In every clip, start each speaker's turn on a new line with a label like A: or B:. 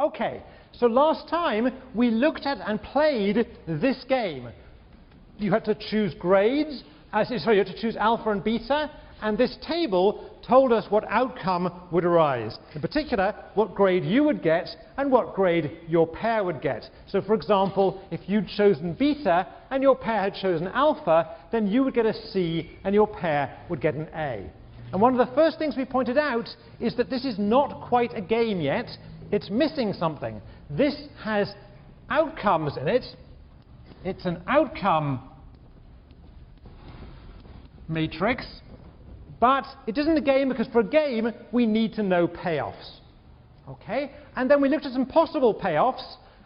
A: Okay, so last time we looked at and played this game. You had to choose grades, you had to choose alpha and beta, and this table told us what outcome would arise. In particular, what grade you would get and what grade your pair would get. So for example, if you'd chosen beta and your pair had chosen alpha, then you would get a C and your pair would get an A. And one of the first things we pointed out is that this is not quite a game yet. It's missing something. This has outcomes in it. It's an outcome matrix. But it isn't a game because for a game, we need to know payoffs. Okay? And then we looked at some possible payoffs,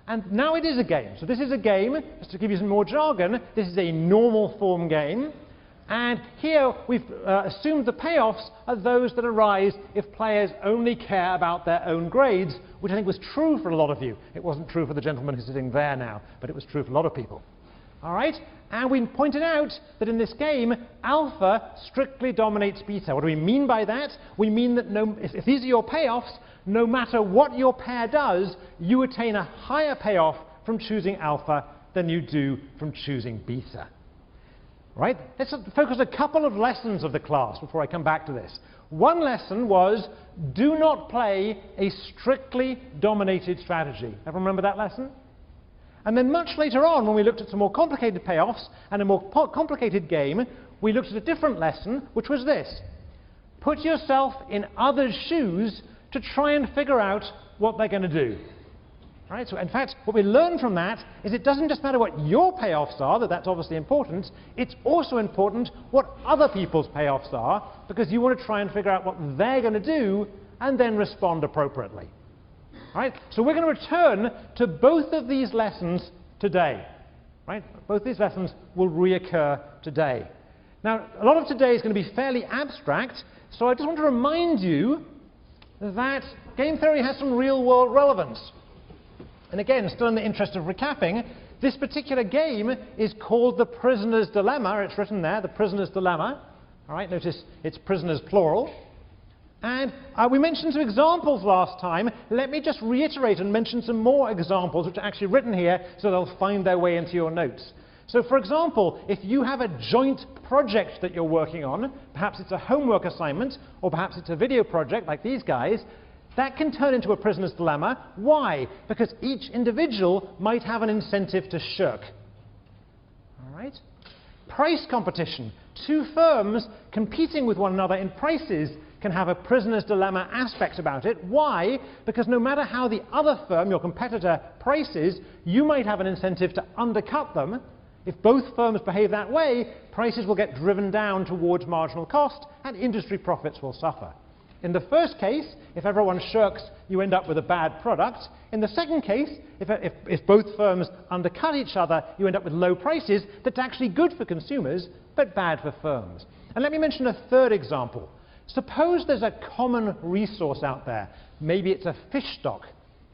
A: and now it is a game. So this is a game, just to give you some more jargon, this is a normal form game. And here we've assumed the payoffs are those that arise if players only care about their own grades, which I think was true for a lot of you. It wasn't true for the gentleman who's sitting there now, but it was true for a lot of people. All right? And we pointed out that in this game, alpha strictly dominates beta. What do we mean by that? We mean that if these are your payoffs, no matter what your pair does, you attain a higher payoff from choosing alpha than you do from choosing beta. Right? Let's focus a couple of lessons of the class before I come back to this. One lesson was, do not play a strictly dominated strategy. Everyone remember that lesson? And then much later on, when we looked at some more complicated payoffs and a more complicated game, we looked at a different lesson, which was this. Put yourself in others' shoes to try and figure out what they're going to do. Right? So in fact, what we learn from that is it doesn't just matter what your payoffs are, that's obviously important, it's also important what other people's payoffs are, because you want to try and figure out what they're going to do and then respond appropriately. Right? So we're going to return to both of these lessons today. Right? Both these lessons will reoccur today. Now, a lot of today is going to be fairly abstract, so I just want to remind you that game theory has some real-world relevance. And again, still in the interest of recapping, this particular game is called the prisoner's dilemma. It's written there, the prisoner's dilemma. All right, notice it's prisoners plural. And we mentioned some examples last time. Let me just reiterate and mention some more examples which are actually written here so they'll find their way into your notes. So for example, if you have a joint project that you're working on, perhaps it's a homework assignment, or perhaps it's a video project like these guys, that can turn into a prisoner's dilemma. Why? Because each individual might have an incentive to shirk. All right? Price competition. Two firms competing with one another in prices can have a prisoner's dilemma aspect about it. Why? Because no matter how the other firm, your competitor, prices, you might have an incentive to undercut them. If both firms behave that way, prices will get driven down towards marginal cost and industry profits will suffer. In the first case, if everyone shirks, you end up with a bad product. In the second case, if both firms undercut each other, you end up with low prices that's actually good for consumers, but bad for firms. And let me mention a third example. Suppose there's a common resource out there. Maybe it's a fish stock,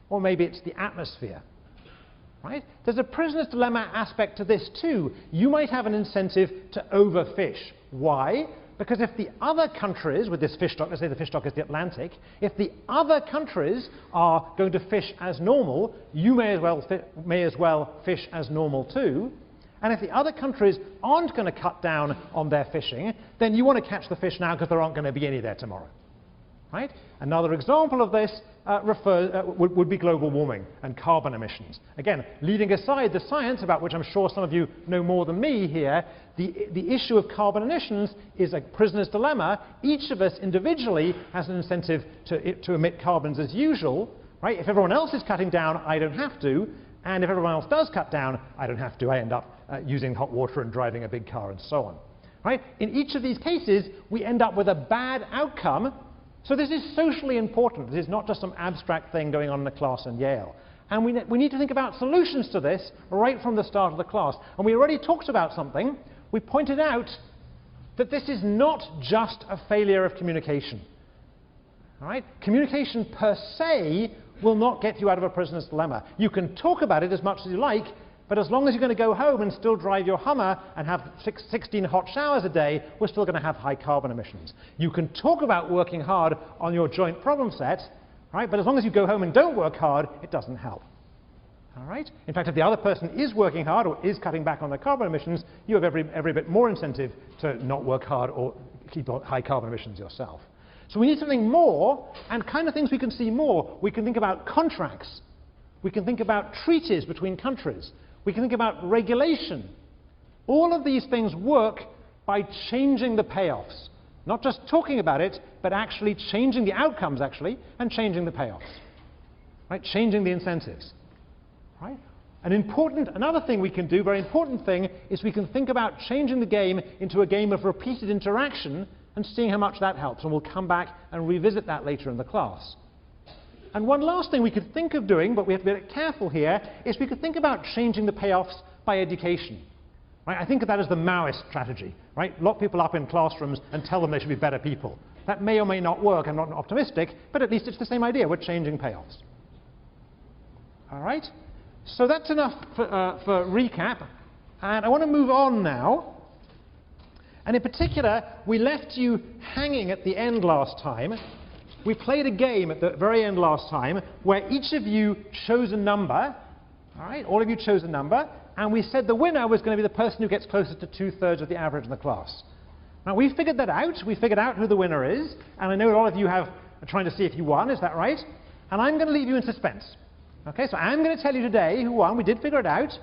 A: or maybe it's the atmosphere. Right? There's a prisoner's dilemma aspect to this too. You might have an incentive to overfish. Why? Because if the other countries with this fish stock, let's say the fish stock is the Atlantic, if the other countries are going to fish as normal, you may as well fish as normal too. And if the other countries aren't going to cut down on their fishing, then you want to catch the fish now because there aren't going to be any there tomorrow. Right? Another example of this would be global warming and carbon emissions. Again, leaving aside the science, about which I'm sure some of you know more than me here, the issue of carbon emissions is a prisoner's dilemma. Each of us individually has an incentive to emit carbons as usual. Right? If everyone else is cutting down, I don't have to. And if everyone else does cut down, I don't have to. I end up using hot water and driving a big car and so on. Right? In each of these cases, we end up with a bad outcome. So this is socially important. This is not just some abstract thing going on in a class in Yale. And we need to think about solutions to this right from the start of the class. And we already talked about something. We pointed out that this is not just a failure of communication. All right? Communication per se will not get you out of a prisoner's dilemma. You can talk about it as much as you like, but as long as you're going to go home and still drive your Hummer and have 16 hot showers a day, we're still going to have high carbon emissions. You can talk about working hard on your joint problem set, All right? But as long as you go home and don't work hard, it doesn't help. All right? In fact, if the other person is working hard or is cutting back on their carbon emissions, you have every bit more incentive to not work hard or keep high carbon emissions yourself. So we need something more, and kind of things we can see more. We can think about contracts. We can think about treaties between countries. We can think about regulation. All of these things work by changing the payoffs. Not just talking about it, but actually changing the outcomes, actually, and changing the payoffs. Right? Changing the incentives. Right? Another thing we can do, very important thing, is we can think about changing the game into a game of repeated interaction and seeing how much that helps. And we'll come back and revisit that later in the class. And one last thing we could think of doing, but we have to be a bit careful here, is we could think about changing the payoffs by education. Right? I think of that as the Maoist strategy. Right? Lock people up in classrooms and tell them they should be better people. That may or may not work. I'm not optimistic, but at least it's the same idea. We're changing payoffs. All right? So that's enough for recap. And I want to move on now. And in particular, we left you hanging at the end last time. We played a game at the very end last time where each of you chose a number. All right, all of you chose a number. And we said the winner was going to be the person who gets closest to 2/3 of the average in the class. Now, we figured that out. We figured out who the winner is. And I know a lot of you are trying to see if you won. Is that right? And I'm going to leave you in suspense. OK, so I'm going to tell you today who won. We did figure it out.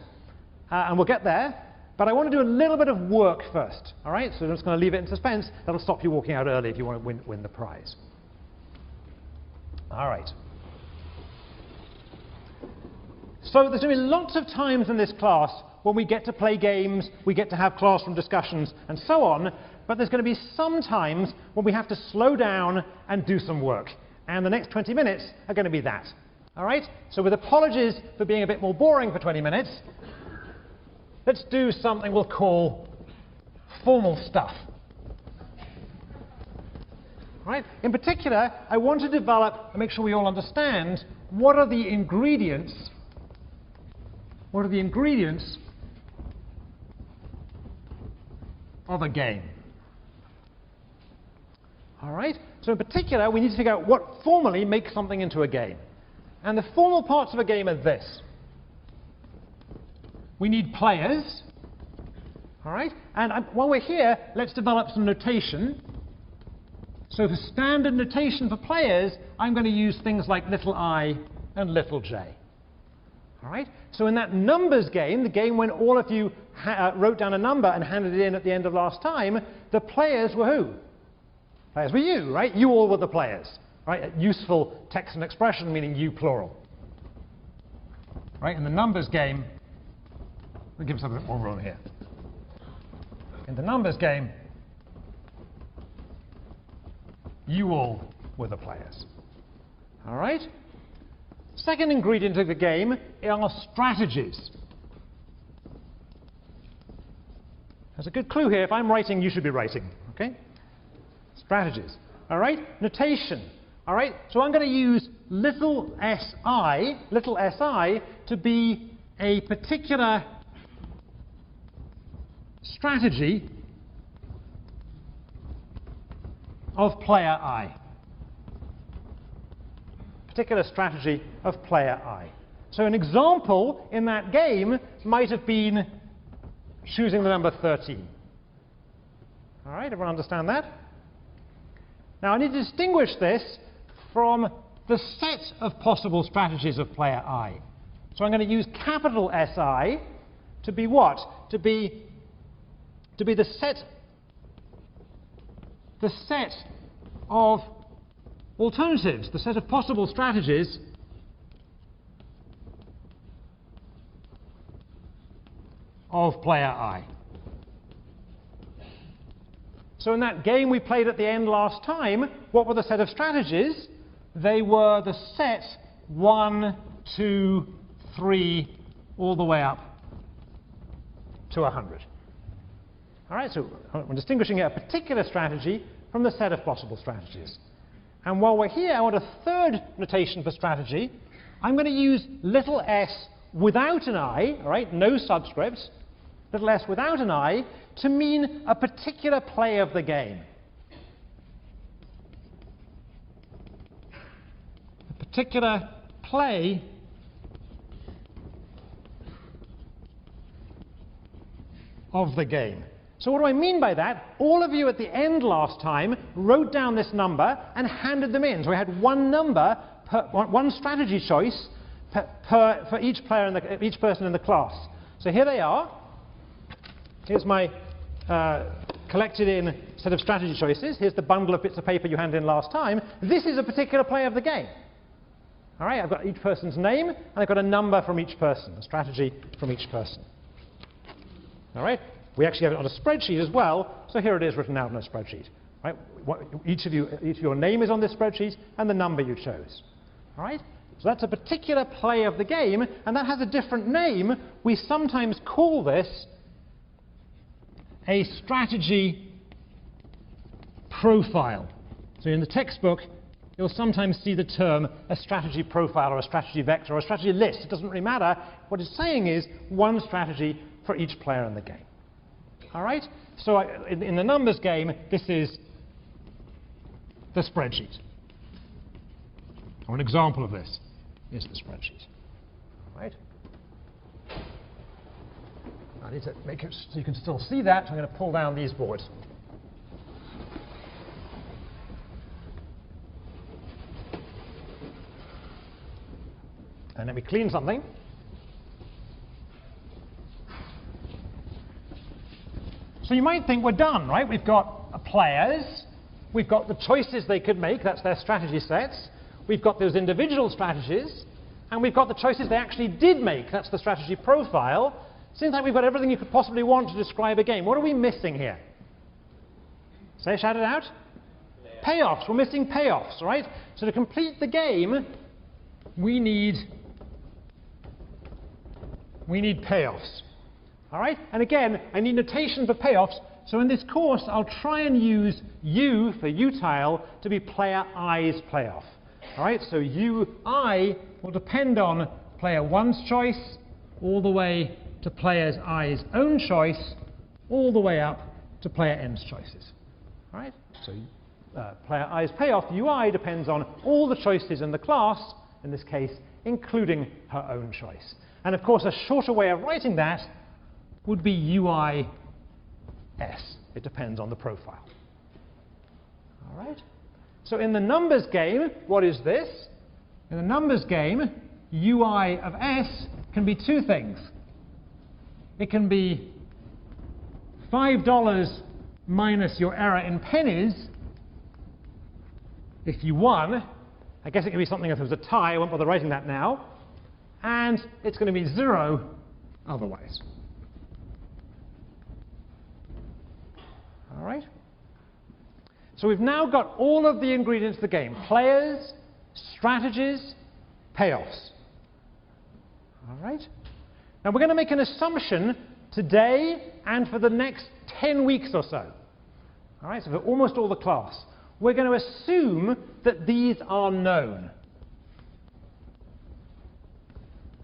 A: And we'll get there. But I want to do a little bit of work first, all right? So I'm just going to leave it in suspense. That'll stop you walking out early if you want to win the prize. All right. So there's going to be lots of times in this class when we get to play games, we get to have classroom discussions, and so on. But there's going to be some times when we have to slow down and do some work. And the next 20 minutes are going to be that. All right? So with apologies for being a bit more boring for 20 minutes, let's do something we'll call formal stuff. Right? In particular, I want to develop and make sure we all understand what are the ingredients of a game. All right? So in particular, we need to figure out what formally makes something into a game. And the formal parts of a game are this. We need players, all right? And while we're here, let's develop some notation. So for standard notation for players, I'm going to use things like little I and little j. All right? So in that numbers game, the game when all of you wrote down a number and handed it in at the end of last time, the players were who? Players were you, right? You all were the players, right? A useful text and expression, meaning you plural. Right? In the numbers game, we'll give us a bit more room here. In the numbers game, you all were the players. All right? Second ingredient of the game are strategies. There's a good clue here. If I'm writing, you should be writing. Okay? Strategies. All right? Notation. All right? So I'm going to use little si, to be a particular strategy of player I. Particular strategy of player I. So an example in that game might have been choosing the number 13. All right, everyone understand that? Now I need to distinguish this from the set of possible strategies of player I. So I'm going to use capital SI to be what? To be the set of alternatives, the set of possible strategies of player I. So in that game we played at the end last time, what were the set of strategies? They were the set 1, 2, 3, all the way up to 100. All right, so we're distinguishing a particular strategy from the set of possible strategies. And while we're here, I want a third notation for strategy. I'm going to use little s without an I, all right, no subscripts, little s without an I, to mean a particular play of the game. A particular play of the game. So what do I mean by that? All of you at the end last time wrote down this number and handed them in. So we had one number, one strategy choice for each person in the class. So here they are. Here's my collected in set of strategy choices. Here's the bundle of bits of paper you handed in last time. This is a particular play of the game. All right, I've got each person's name, and I've got a number from each person, a strategy from each person. All right, we actually have it on a spreadsheet as well, so here it is written out on a spreadsheet. Right, each of your name is on this spreadsheet, and the number you chose. All right, so that's a particular play of the game, and that has a different name. We sometimes call this a strategy profile. So in the textbook, you'll sometimes see the term a strategy profile or a strategy vector or a strategy list. It doesn't really matter. What it's saying is one strategy for each player in the game. All right? So in the numbers game, this is the spreadsheet. Or an example of this is the spreadsheet. All right? I need to make it so you can still see that. I'm going to pull down these boards. And let me clean something. So you might think we're done, right? We've got players. We've got the choices they could make. That's their strategy sets. We've got those individual strategies. And we've got the choices they actually did make. That's the strategy profile. Seems like we've got everything you could possibly want to describe a game. What are we missing here? Say, shout it out. Payoffs. We're missing payoffs, right? So to complete the game, we need payoffs. All right? And again, I need notation for payoffs. So in this course, I'll try and use U for utile to be player I's payoff. All right? So UI will depend on player 1's choice all the way to player I's own choice, all the way up to player N's choices. All right? So player I's payoff, UI, depends on all the choices in the class, in this case, including her own choice. And of course, a shorter way of writing that would be UIS. It depends on the profile. All right? So in the numbers game, what is this? In the numbers game, UI of S can be two things. It can be $5 minus your error in pennies if you won. I guess it could be something if it was a tie. I won't bother writing that now. And it's going to be 0 otherwise. All right? So we've now got all of the ingredients of the game. Players, strategies, payoffs. All right? Now we're going to make an assumption today and for the next 10 weeks or so. All right? So for almost all the class. We're going to assume that these are known.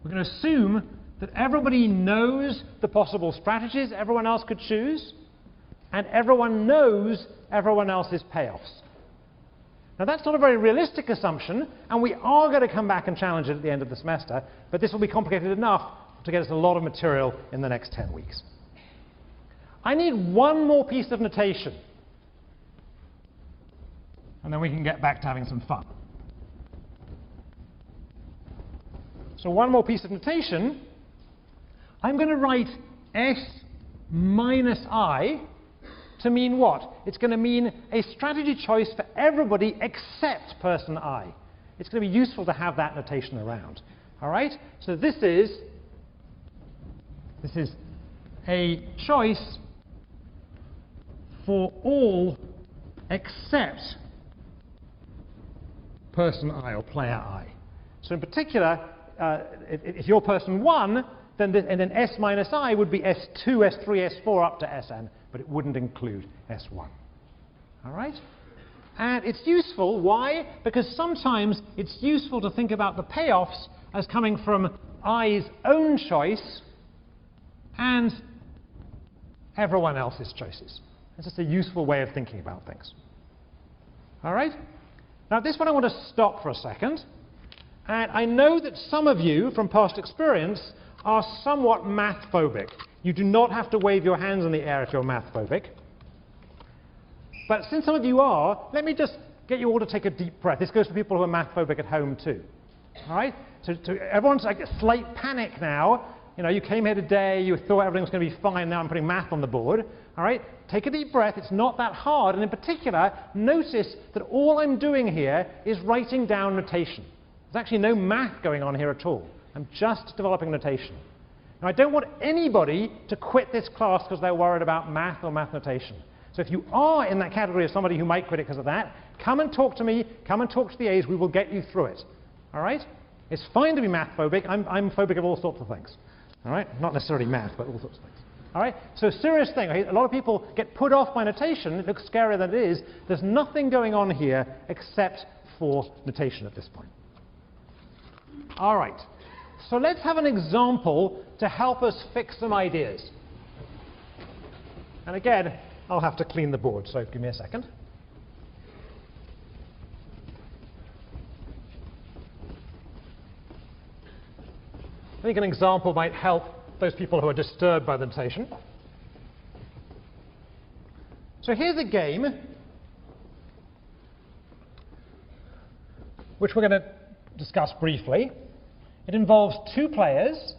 A: We're going to assume that everybody knows the possible strategies everyone else could choose, and everyone knows everyone else's payoffs. Now that's not a very realistic assumption, and we are going to come back and challenge it at the end of the semester, but this will be complicated enough to get us a lot of material in the next 10 weeks. I need one more piece of notation, and then we can get back to having some fun. So one more piece of notation. I'm going to write S minus I to mean what? It's going to mean a strategy choice for everybody except person I. It's going to be useful to have that notation around. All right? So this is a choice for all except person I or player I. So in particular, if you're person 1, then and then S minus I would be S2, S3, S4 up to Sn, but it wouldn't include S1. All right? And it's useful. Why? Because sometimes it's useful to think about the payoffs as coming from I's own choice and everyone else's choices. It's just a useful way of thinking about things. All right? Now, at this point, I want to stop for a second. And I know that some of you, from past experience, are somewhat math-phobic. You do not have to wave your hands in the air if you're math-phobic. But since some of you are, let me just get you all to take a deep breath. This goes for people who are math-phobic at home too. All right? So everyone's like a slight panic now. You know, you came here today, you thought everything was going to be fine, now I'm putting math on the board. All right? Take a deep breath. It's not that hard. And in particular, notice that all I'm doing here is writing down notation. There's actually no math going on here at all. I'm just developing notation. Now, I don't want anybody to quit this class because they're worried about math or math notation. So if you are in that category of somebody who might quit it because of that, come and talk to me, come and talk to the A's, we will get you through it. All right? It's fine to be math-phobic. I'm phobic of all sorts of things. All right? Not necessarily math, but all sorts of things. All right? So serious thing. A lot of people get put off by notation. It looks scarier than it is. There's nothing going on here except for notation at this point. All right. So let's have an example to help us fix some ideas. And again, I'll have to clean the board, so give me a second. I think an example might help those people who are disturbed by the notation. So here's a game which we're going to discuss briefly. It involves two players,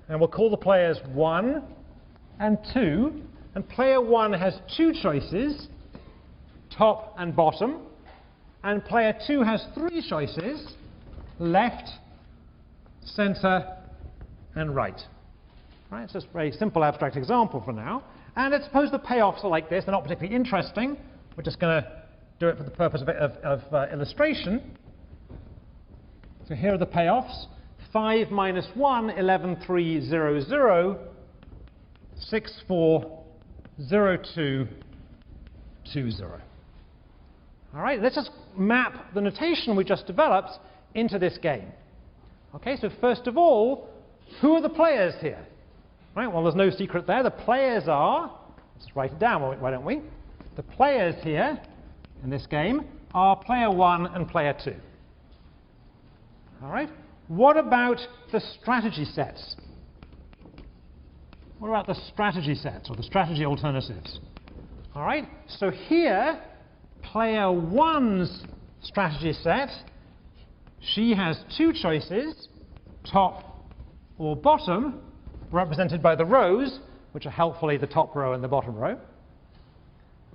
A: and we'll call the players 1 and 2, and player 1 has two choices, top and bottom, and player 2 has three choices, left, center, and right. Right, it's just a very simple abstract example for now. And let's suppose the payoffs are like this. They're not particularly interesting. We're just going to do it for the purpose of illustration. So here are the payoffs. 5 minus 1, 11, 3, 0, 0. 6, 4, 0, 2, 2, 0. All right, let's just map the notation we just developed into this game. Okay, so first of all, who are the players here? Right, well, there's no secret there. The players are, let's write it down, why don't we? The players here in this game are player 1 and player 2. All right, what about the strategy sets? What about the strategy sets or the strategy alternatives? All right, so here, player 1's strategy set, she has two choices, top or bottom, represented by the rows, which are helpfully the top row and the bottom row.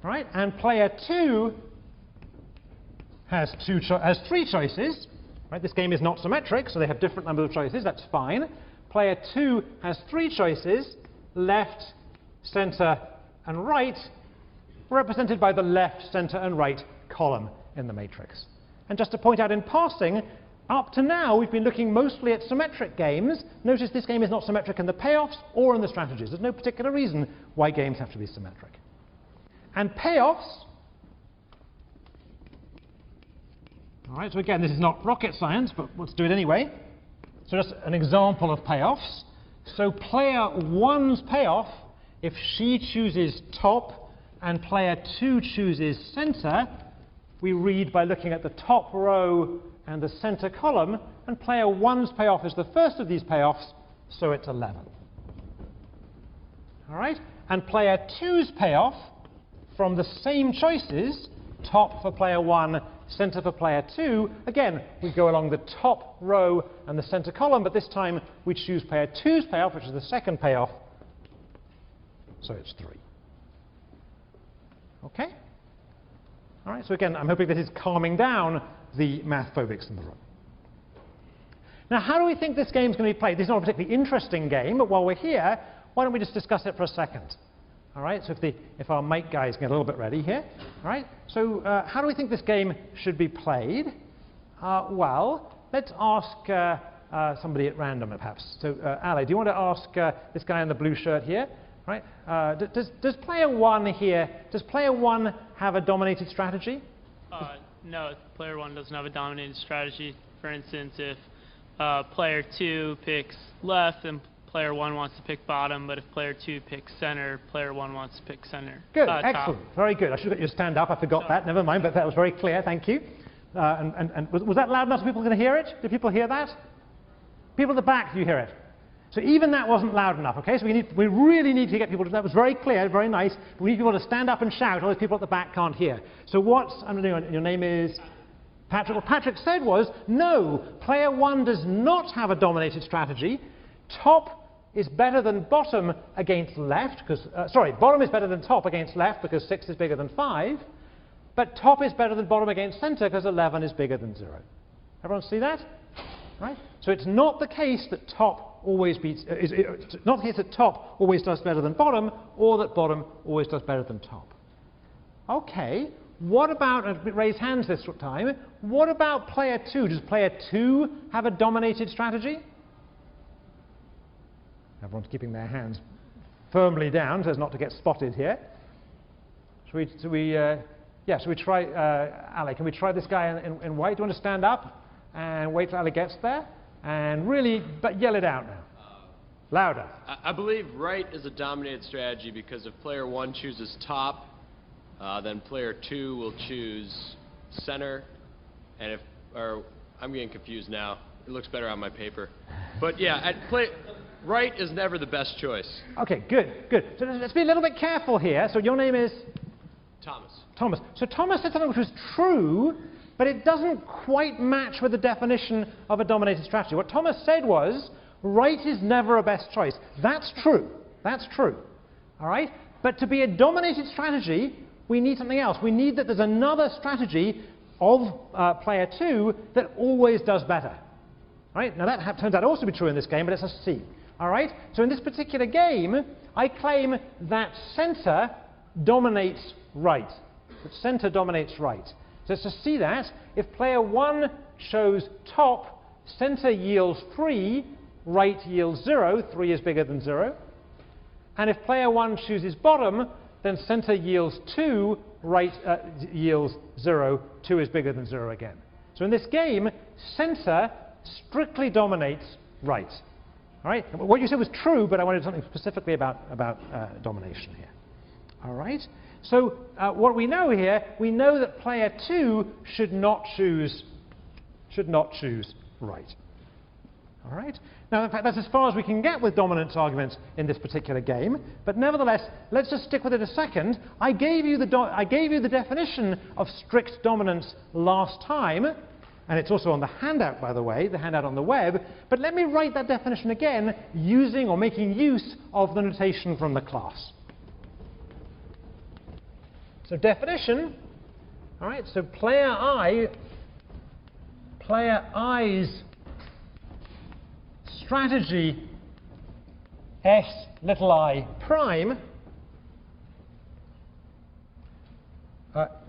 A: All right, and player 2 has three choices. Right, this game is not symmetric, so they have different numbers of choices. That's fine. Player 2 has three choices, left, center, and right, represented by the left, center, and right column in the matrix. And just to point out in passing, up to now we've been looking mostly at symmetric games. Notice this game is not symmetric in the payoffs or in the strategies. There's no particular reason why games have to be symmetric. And payoffs, all right, so again, this is not rocket science, but let's do it anyway. So just an example of payoffs. So player 1's payoff, if she chooses top and player 2 chooses center, we read by looking at the top row and the center column, and player 1's payoff is the first of these payoffs, so it's 11. All right? And player 2's payoff, from the same choices, top for player 1, center for player 2, again, we go along the top row and the center column, but this time we choose player 2's payoff, which is the second payoff, so it's 3. Okay? All right, so again, I'm hoping this is calming down the math phobics in the room. Now, how do we think this game's going to be played? This is not a particularly interesting game, but while we're here, why don't we just discuss it for a second? All right, so if our mic guys get a little bit ready here. All right, so how do we think this game should be played? Well, let's ask somebody at random, perhaps. So, Ali, do you want to ask this guy in the blue shirt here? Right? Does player 1 here, does player 1 have a dominated strategy?
B: No, player 1 doesn't have a dominated strategy. For instance, if player 2 picks left, then player 1 wants to pick bottom, but if player 2 picks center, player 1 wants to pick center.
A: Good, excellent, very good. I should have got you to stand up, I forgot that, never mind, but that was very clear, thank you. was that loud enough so people can hear it? Did people hear that? People at the back, do you hear it? So even that wasn't loud enough, okay? So we really need to get people to, that was very clear, very nice. We need people to stand up and shout, otherwise people at the back can't hear. So your name is? Patrick. What Patrick said was, no, player 1 does not have a dominated strategy. Top is better than bottom against left, because, bottom is better than top against left because 6 is bigger than 5. But top is better than bottom against center because 11 is bigger than 0. Everyone see that? Right? So it's not the case that top always beats, it's not the case that top always does better than bottom, or that bottom always does better than top. Okay, what about, raise hands this time, what about player 2? Does player 2 have a dominated strategy? Everyone's keeping their hands firmly down so as not to get spotted here. Should we try, Ali, can we try this guy in white? Do you want to stand up and wait till Ali gets there? And really, but yell it out now. Louder.
C: I believe right is a dominated strategy because if player 1 chooses top, then player 2 will choose center. And I'm getting confused now. It looks better on my paper. But yeah, right is never the best choice.
A: Okay, good. So let's be a little bit careful here. So your name is?
C: Thomas.
A: Thomas. So Thomas said something which was true, but it doesn't quite match with the definition of a dominated strategy. What Thomas said was, right is never a best choice. That's true. That's true. All right? But to be a dominated strategy, we need something else. We need that there's another strategy of player 2 that always does better. All right? Now that turns out also to be true in this game, but it's a C. All right? So in this particular game, I claim that center dominates right. That center dominates right. So to see that, if player 1 chose top, center yields 3, right yields 0, 3 is bigger than 0. And if player 1 chooses bottom, then center yields 2, right yields 0, 2 is bigger than 0 again. So in this game, center strictly dominates right. All right? What you said was true, but I wanted something specifically about domination here. All right? So what we know here, we know that player 2 should not choose right. All right? Now, in fact, that's as far as we can get with dominance arguments in this particular game. But nevertheless, let's just stick with it a second. I gave you the definition of strict dominance last time, and it's also on the handout, by the way, the handout on the web. But let me write that definition again, using or making use of the notation from the class. So definition, all right, so player I's strategy S little I prime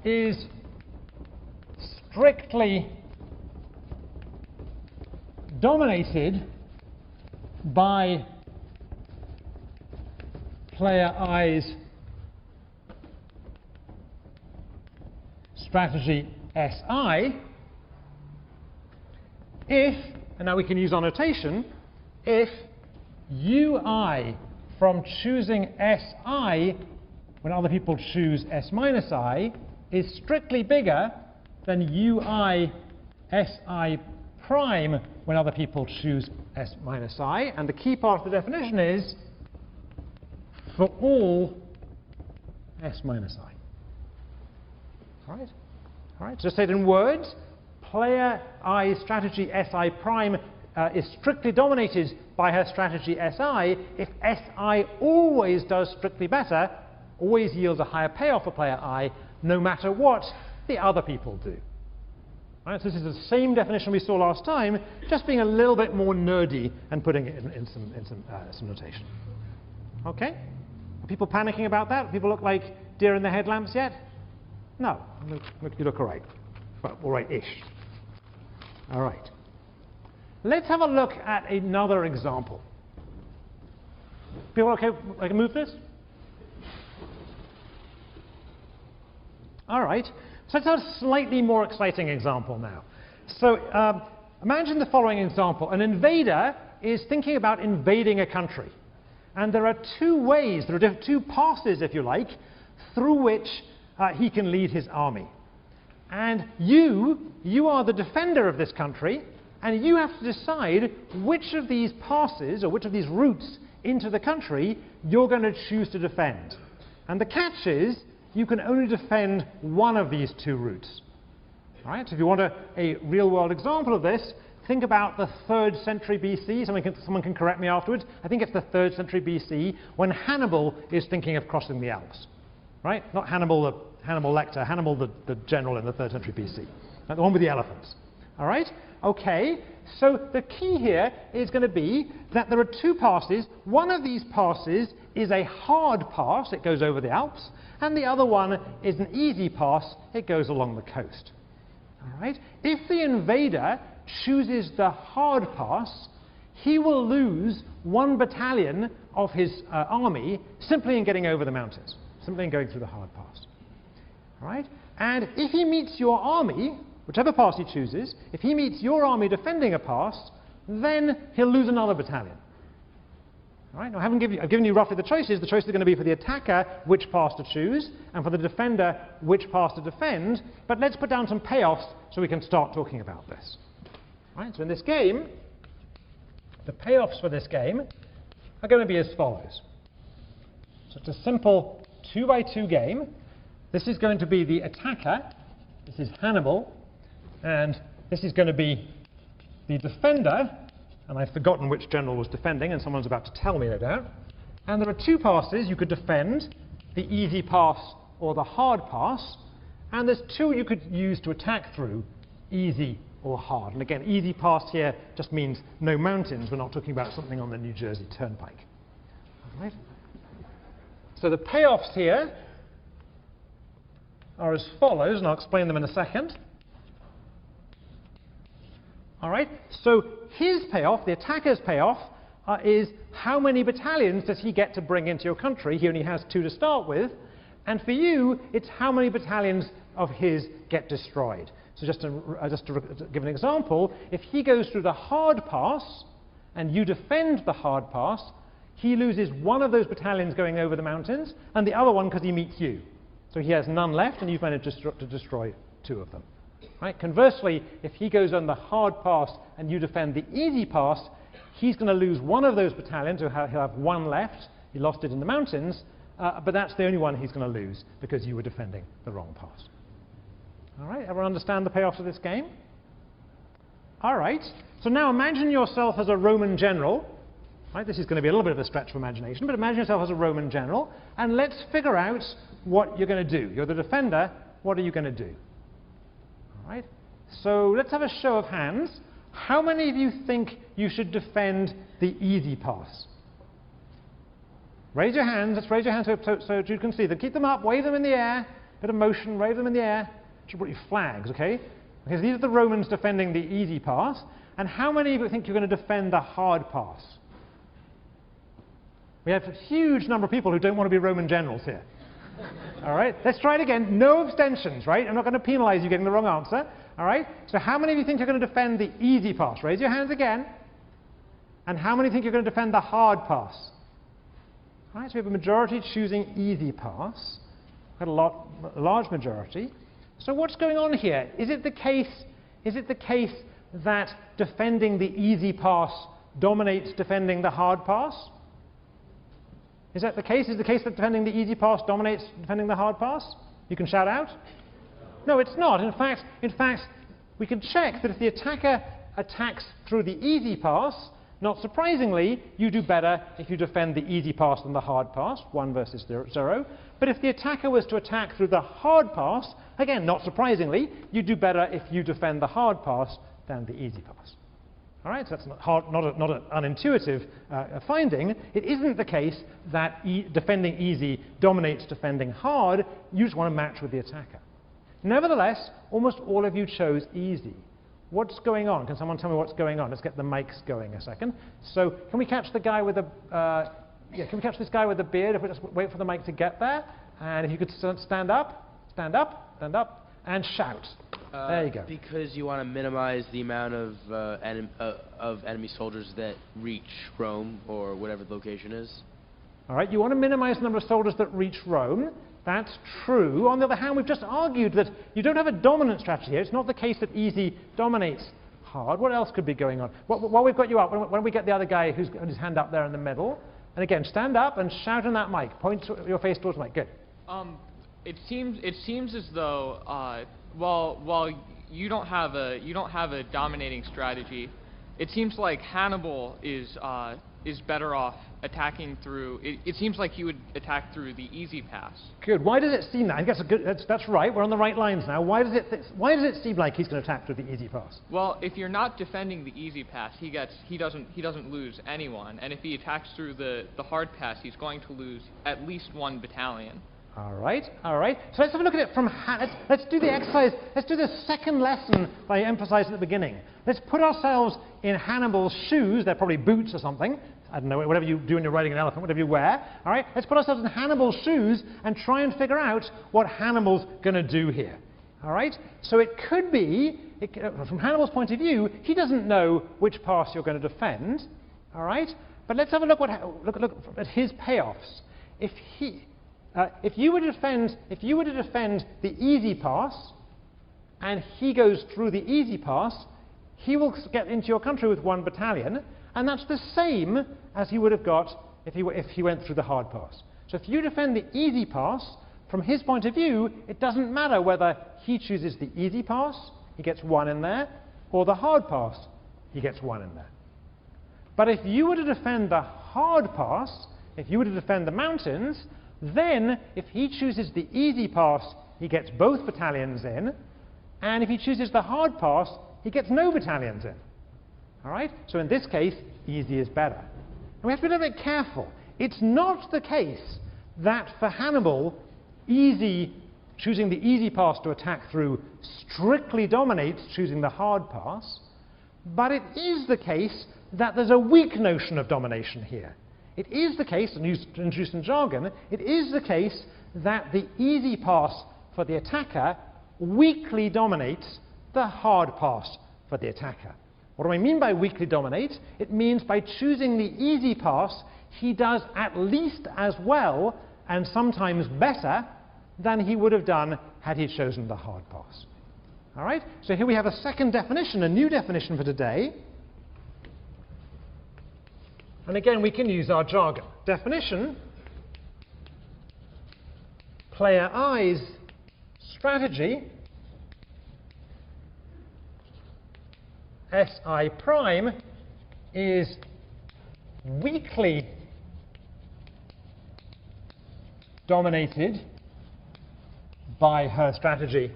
A: is strictly dominated by player I's strategy SI if, and now we can use our notation, if UI from choosing SI when other people choose S minus I is strictly bigger than UI SI prime when other people choose S minus I. And the key part of the definition is for all S minus I. All right? All right, just say it in words. Player I's strategy SI prime is strictly dominated by her strategy SI if SI always does strictly better, always yields a higher payoff for player I, no matter what the other people do. All right, so this is the same definition we saw last time, just being a little bit more nerdy and putting it in some notation. Okay? Are people panicking about that? People look like deer in the headlamps yet? No, you look all right. Well, all right-ish. All right. Let's have a look at another example. People okay? I can move this? All right. So let's have a slightly more exciting example now. So imagine the following example. An invader is thinking about invading a country. And there are two ways, there are two passes, if you like, through which he can lead his army. And you are the defender of this country, and you have to decide which of these passes or which of these routes into the country you're going to choose to defend. And the catch is you can only defend one of these two routes. All right? So if you want a real-world example of this, think about the 3rd century BC. Someone can correct me afterwards. I think it's the 3rd century BC when Hannibal is thinking of crossing the Alps. Right? Not Hannibal Lecter, Hannibal the general in the 3rd century BC. The one with the elephants. All right? Okay, so the key here is going to be that there are two passes. One of these passes is a hard pass, it goes over the Alps, and the other one is an easy pass, it goes along the coast. All right? If the invader chooses the hard pass, he will lose 1 battalion of his army simply in getting over the mountains, simply in going through the hard pass. All right? And if he meets your army, whichever pass he chooses, if he meets your army defending a pass, then he'll lose another battalion. All right? Now, I've given you roughly the choices. The choices are going to be for the attacker which pass to choose, and for the defender which pass to defend. But let's put down some payoffs so we can start talking about this. All right? So in this game, the payoffs for this game are going to be as follows. So it's a simple 2-by-2 game. This is going to be the attacker. This is Hannibal. And this is going to be the defender. And I've forgotten which general was defending, and someone's about to tell me, no doubt. And there are two passes you could defend, the easy pass or the hard pass. And there's two you could use to attack through, easy or hard. And again, easy pass here just means no mountains. We're not talking about something on the New Jersey Turnpike. All right? So the payoffs here are as follows, and I'll explain them in a second. All right, so his payoff, the attacker's payoff, is how many battalions does he get to bring into your country? He only has 2 to start with. And for you, it's how many battalions of his get destroyed. So just to give an example, if he goes through the hard pass and you defend the hard pass, he loses 1 of those battalions going over the mountains and the other one because he meets you. So he has none left, and you've managed to destroy 2 of them. Right? Conversely, if he goes on the hard pass and you defend the easy pass, he's going to lose 1 of those battalions, so he'll have 1 left. He lost it in the mountains, but that's the only one he's going to lose because you were defending the wrong pass. All right, everyone understand the payoffs of this game? All right, so now imagine yourself as a Roman general. Right? This is going to be a little bit of a stretch of imagination, but imagine yourself as a Roman general, and let's figure out what you're going to do. You're the defender, what are you going to do? All right? So let's have a show of hands. How many of you think you should defend the easy pass? Raise your hands. Let's raise your hands so Jude can see them. Keep them up, wave them in the air. Bit of motion, wave them in the air. Should put your flags, okay? Because these are the Romans defending the easy pass. And how many of you think you're going to defend the hard pass? We have a huge number of people who don't want to be Roman generals here. All right, let's try it again. No abstentions, right? I'm not going to penalize you getting the wrong answer. All right, so how many of you think you're going to defend the easy pass? Raise your hands again. And how many think you're going to defend the hard pass? All right, so we have a majority choosing easy pass. Quite a large majority. So what's going on here? Is it the case that defending the easy pass dominates defending the hard pass? Is that the case? Is the case that defending the easy pass dominates defending the hard pass? You can shout out. No, it's not. In fact, we can check that if the attacker attacks through the easy pass, not surprisingly, you do better if you defend the easy pass than the hard pass, 1 versus 0. But if the attacker was to attack through the hard pass, again, not surprisingly, you do better if you defend the hard pass than the easy pass. All right, so that's not an unintuitive finding. It isn't the case that defending easy dominates defending hard. You just want to match with the attacker. Nevertheless, almost all of you chose easy. What's going on? Can someone tell me what's going on? Let's get the mics going a second. So can we catch the guy with the can we catch this guy with the beard? If we just wait for the mic to get there, and if you could stand up, and shout. There you go.
D: Because you want to minimize the amount of enemy soldiers that reach Rome or whatever the location is.
A: All right, you want to minimize the number of soldiers that reach Rome. That's true. On the other hand, we've just argued that you don't have a dominant strategy here. It's not the case that easy dominates hard. What else could be going on? While we've got you up, why don't we get the other guy who's got his hand up there in the middle? And again, stand up and shout in that mic. Point your face towards the mic. Good.
E: It seems as though while you don't have a dominating strategy, it seems like Hannibal is better off attacking through. It seems like he would attack through the easy pass.
A: Good. Why does it seem that? I guess that's right. We're on the right lines now. Why does it seem like he's going to attack through the easy pass?
E: Well, if you're not defending the easy pass, he doesn't lose anyone, and if he attacks through the hard pass, he's going to lose at least one battalion.
A: All right. So let's have a look at it from let's do the exercise. Let's do the second lesson that I emphasized at the beginning. Let's put ourselves in Hannibal's shoes. They're probably boots or something. I don't know, whatever you do when you're riding an elephant, whatever you wear. All right. Let's put ourselves in Hannibal's shoes and try and figure out what Hannibal's going to do here. All right. So it could be, from Hannibal's point of view, he doesn't know which pass you're going to defend. All right. But let's have a look at his payoffs. If you were to defend the easy pass, and he goes through the easy pass, he will get into your country with 1 battalion, and that's the same as he would have got if he went through the hard pass. So if you defend the easy pass, from his point of view, it doesn't matter whether he chooses the easy pass, he gets 1 in there, or the hard pass, he gets 1 in there. But if you were to defend the hard pass, if you were to defend the mountains, then, if he chooses the easy pass, he gets both battalions in, and if he chooses the hard pass, he gets no battalions in. All right? So in this case, easy is better. And we have to be a little bit careful. It's not the case that for Hannibal, choosing the easy pass to attack through strictly dominates choosing the hard pass, but it is the case that there's a weak notion of domination here. It is the case, and to introduce some jargon, it is the case that the easy pass for the attacker weakly dominates the hard pass for the attacker. What do I mean by weakly dominate? It means by choosing the easy pass, he does at least as well, and sometimes better, than he would have done had he chosen the hard pass. All right? So here we have a second definition, a new definition for today. And again, we can use our jargon. Definition: player I's strategy, SI prime, is weakly dominated by her strategy,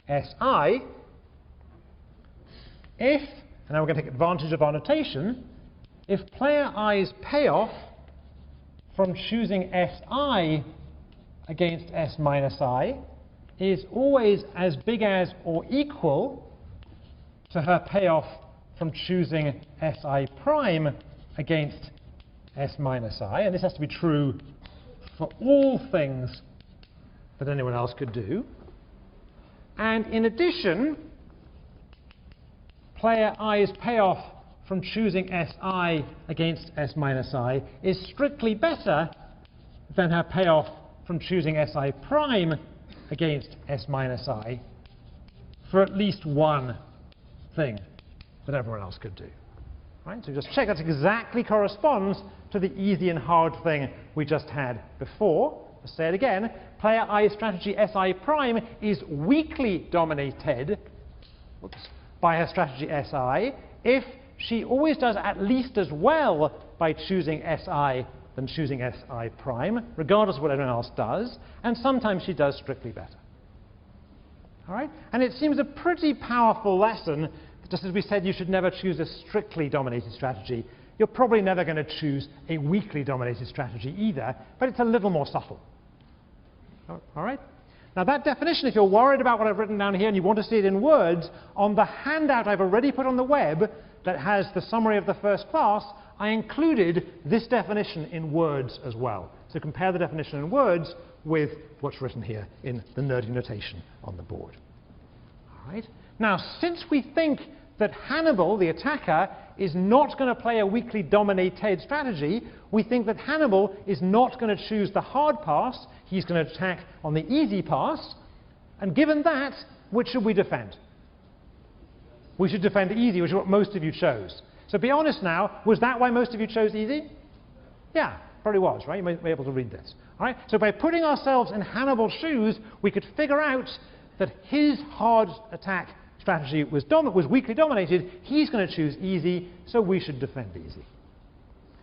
A: SI, if, and now we're going to take advantage of our notation, if player I's payoff from choosing SI against S minus I is always as big as or equal to her payoff from choosing SI prime against S minus I, and this has to be true for all things that anyone else could do. And in addition, player I's payoff from choosing SI against S minus I is strictly better than her payoff from choosing SI prime against S minus I for at least one thing that everyone else could do. Right? So just check that exactly corresponds to the easy and hard thing we just had before. Let's say it again. Player I's strategy SI prime is weakly dominated by her strategy SI if she always does at least as well by choosing SI than choosing SI prime, regardless of what everyone else does, and sometimes she does strictly better. All right? And it seems a pretty powerful lesson. Just as we said, you should never choose a strictly dominated strategy. You're probably never going to choose a weakly dominated strategy either, but it's a little more subtle. All right? Now that definition, if you're worried about what I've written down here and you want to see it in words, on the handout I've already put on the web that has the summary of the first class, I included this definition in words as well. So compare the definition in words with what's written here in the nerdy notation on the board. All right? Now, since we think that Hannibal, the attacker, is not going to play a weakly dominated strategy. We think that Hannibal is not going to choose the hard pass. He's going to attack on the easy pass. And given that, which should we defend? We should defend easy, which is what most of you chose. So be honest now, was that why most of you chose easy? Yeah, probably was, right? You may be able to read this. All right? So by putting ourselves in Hannibal's shoes, we could figure out that his hard attack strategy was weakly dominated. He's going to choose easy, so we should defend easy.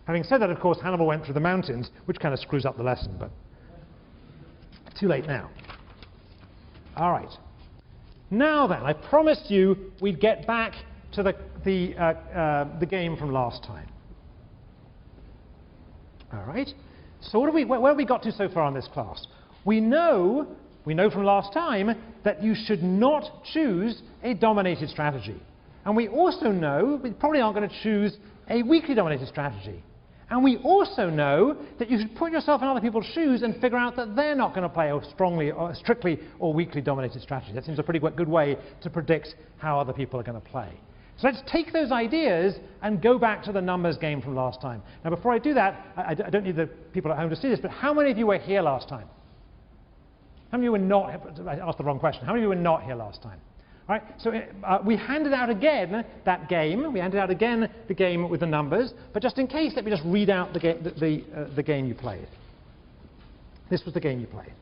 A: Having said that, of course, Hannibal went through the mountains, which kind of screws up the lesson, but too late now. All right. Now then, I promised you we'd get back to the game from last time. All right. So where have we got to so far in this class? We know from last time that you should not choose a dominated strategy. And we also know we probably aren't going to choose a weakly dominated strategy. And we also know that you should put yourself in other people's shoes and figure out that they're not going to play a strictly or weakly dominated strategy. That seems a pretty good way to predict how other people are going to play. So let's take those ideas and go back to the numbers game from last time. Now before I do that, I don't need the people at home to see this, but how many of you were here last time? How many of you were not? I asked the wrong question. How many of you were not here last time? All right, so we handed out again that game. We handed out again the game with the numbers. But just in case, let me just read out the game you played. This was the game you played.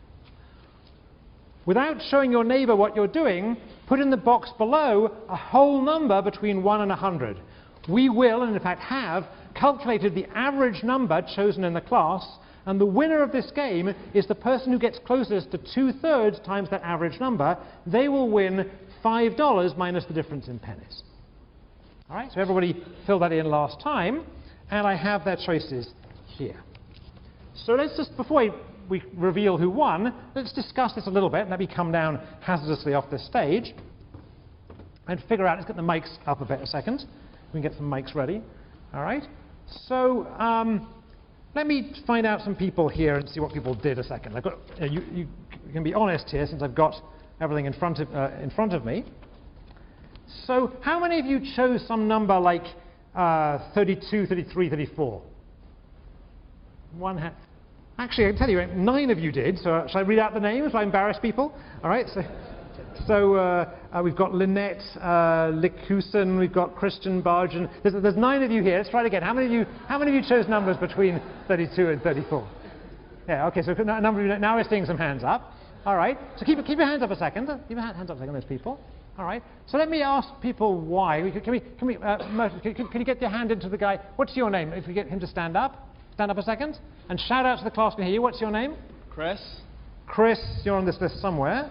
A: Without showing your neighbor what you're doing, put in the box below a whole number between 1 and 100. We will, and in fact have, calculated the average number chosen in the class, and the winner of this game is the person who gets closest to 2/3 times that average number. They will win $5 minus the difference in pennies. All right, so everybody filled that in last time, and I have their choices here. So let's just, before we reveal who won, let's discuss this a little bit, and let me come down hazardously off this stage and figure out, let's get the mics up a bit a second. We can get some mics ready. All right, so let me find out some people here and see what people did a second. I've got, you can be honest here since I've got everything in front of me. So how many of you chose some number like 32, 33, 34? One hand. Actually, I can tell you, 9 of you did. So shall I read out the names? Will I embarrass people? All right. So we've got Lynette Likusen, we've got Christian Bargen. There's 9 of you here. Let's try it again. How many of you chose numbers between 32 and 34? Yeah. Okay. So a number of you, now we're seeing some hands up. All right. So keep your hands up a second. Keep your hands up a second. Those people. All right. So let me ask people why. Can you get your hand into the guy? What's your name? If we get him to stand up a second, and shout out to the class can hear you. What's your name?
F: Chris.
A: Chris, you're on this list somewhere.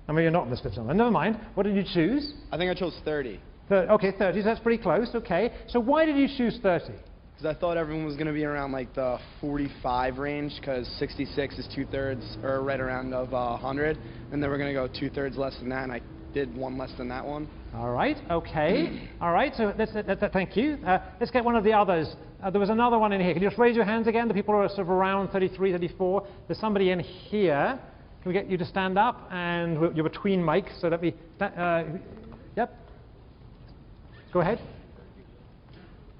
A: I mean, you're not on this list somewhere. Never mind. What did you choose?
F: I think I chose 30.
A: Okay, 30. So that's pretty close. Okay. So why did you choose 30?
F: Because I thought everyone was going to be around like the 45 range, because 66 is 2/3, or right around of 100, and then we're going to go 2/3 less than that, and I did one less than that one.
A: All right. Okay. All right. So thank you. Let's get one of the others. There was another one in here. Can you just raise your hands again? The people who are sort of around 33, 34. There's somebody in here. Can we get you to stand up? And you're between mics, so let me. Yep. Go ahead.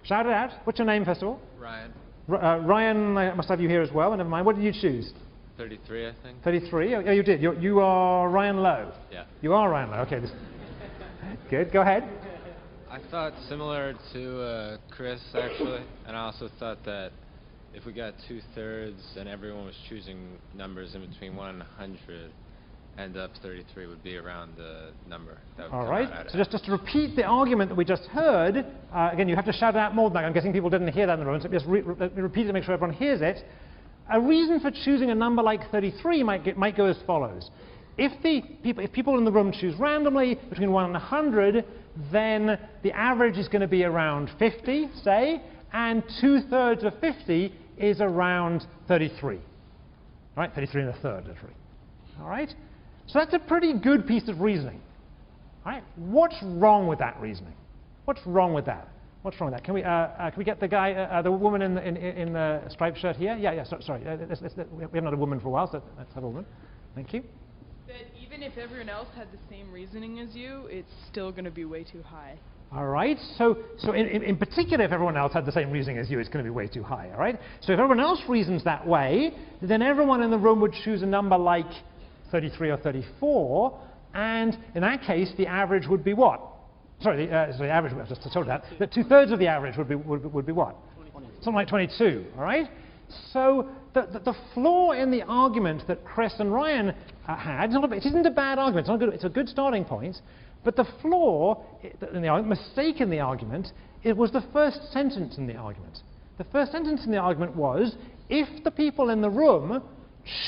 A: Shout it out. What's your name, first of all?
G: Ryan.
A: Ryan, I must have you here as well. Never mind. What did you choose?
G: 33, I think.
A: 33? Oh, you did. You are Ryan Lowe.
G: Yeah.
A: You are Ryan Lowe. Okay. Good. Go ahead.
G: I thought similar to Chris, actually, and I also thought that if we got 2/3 and everyone was choosing numbers in between 1 and 100, end up 33 would be around the number. That would
A: All
G: come
A: right.
G: out
A: So just to repeat the argument that we just heard, again, you have to shout it out more than that. I'm guessing people didn't hear that in the room, so just let me repeat it to make sure everyone hears it. A reason for choosing a number like 33 might go as follows. If people in the room choose randomly between 1 and 100, then the average is going to be around 50, say, and 2/3 of 50 is around 33. All right, 33 and a third, literally. All right? So that's a pretty good piece of reasoning. All right? What's wrong with that reasoning? What's wrong with that? What's wrong with that? Can we get the guy, the woman in the striped shirt here? Yeah. Sorry. We haven't had a woman for a while, so let's have a woman. Thank you.
H: That even if everyone else had the same reasoning as you, it's still going to be way too high.
A: All right, so in particular, if everyone else had the same reasoning as you, it's going to be way too high, all right? So if everyone else reasons that way, then everyone in the room would choose a number like 33 or 34, and in that case, the average would be what? Sorry, the average, I just told you that, but 2/3 of the average would be what? 22. Something like 22, all right? So the flaw in the argument that Chris and Ryan had, it isn't a bad argument, it's a good starting point, but the flaw, in the mistake in the argument, it was the first sentence in the argument. The first sentence in the argument was, if the people in the room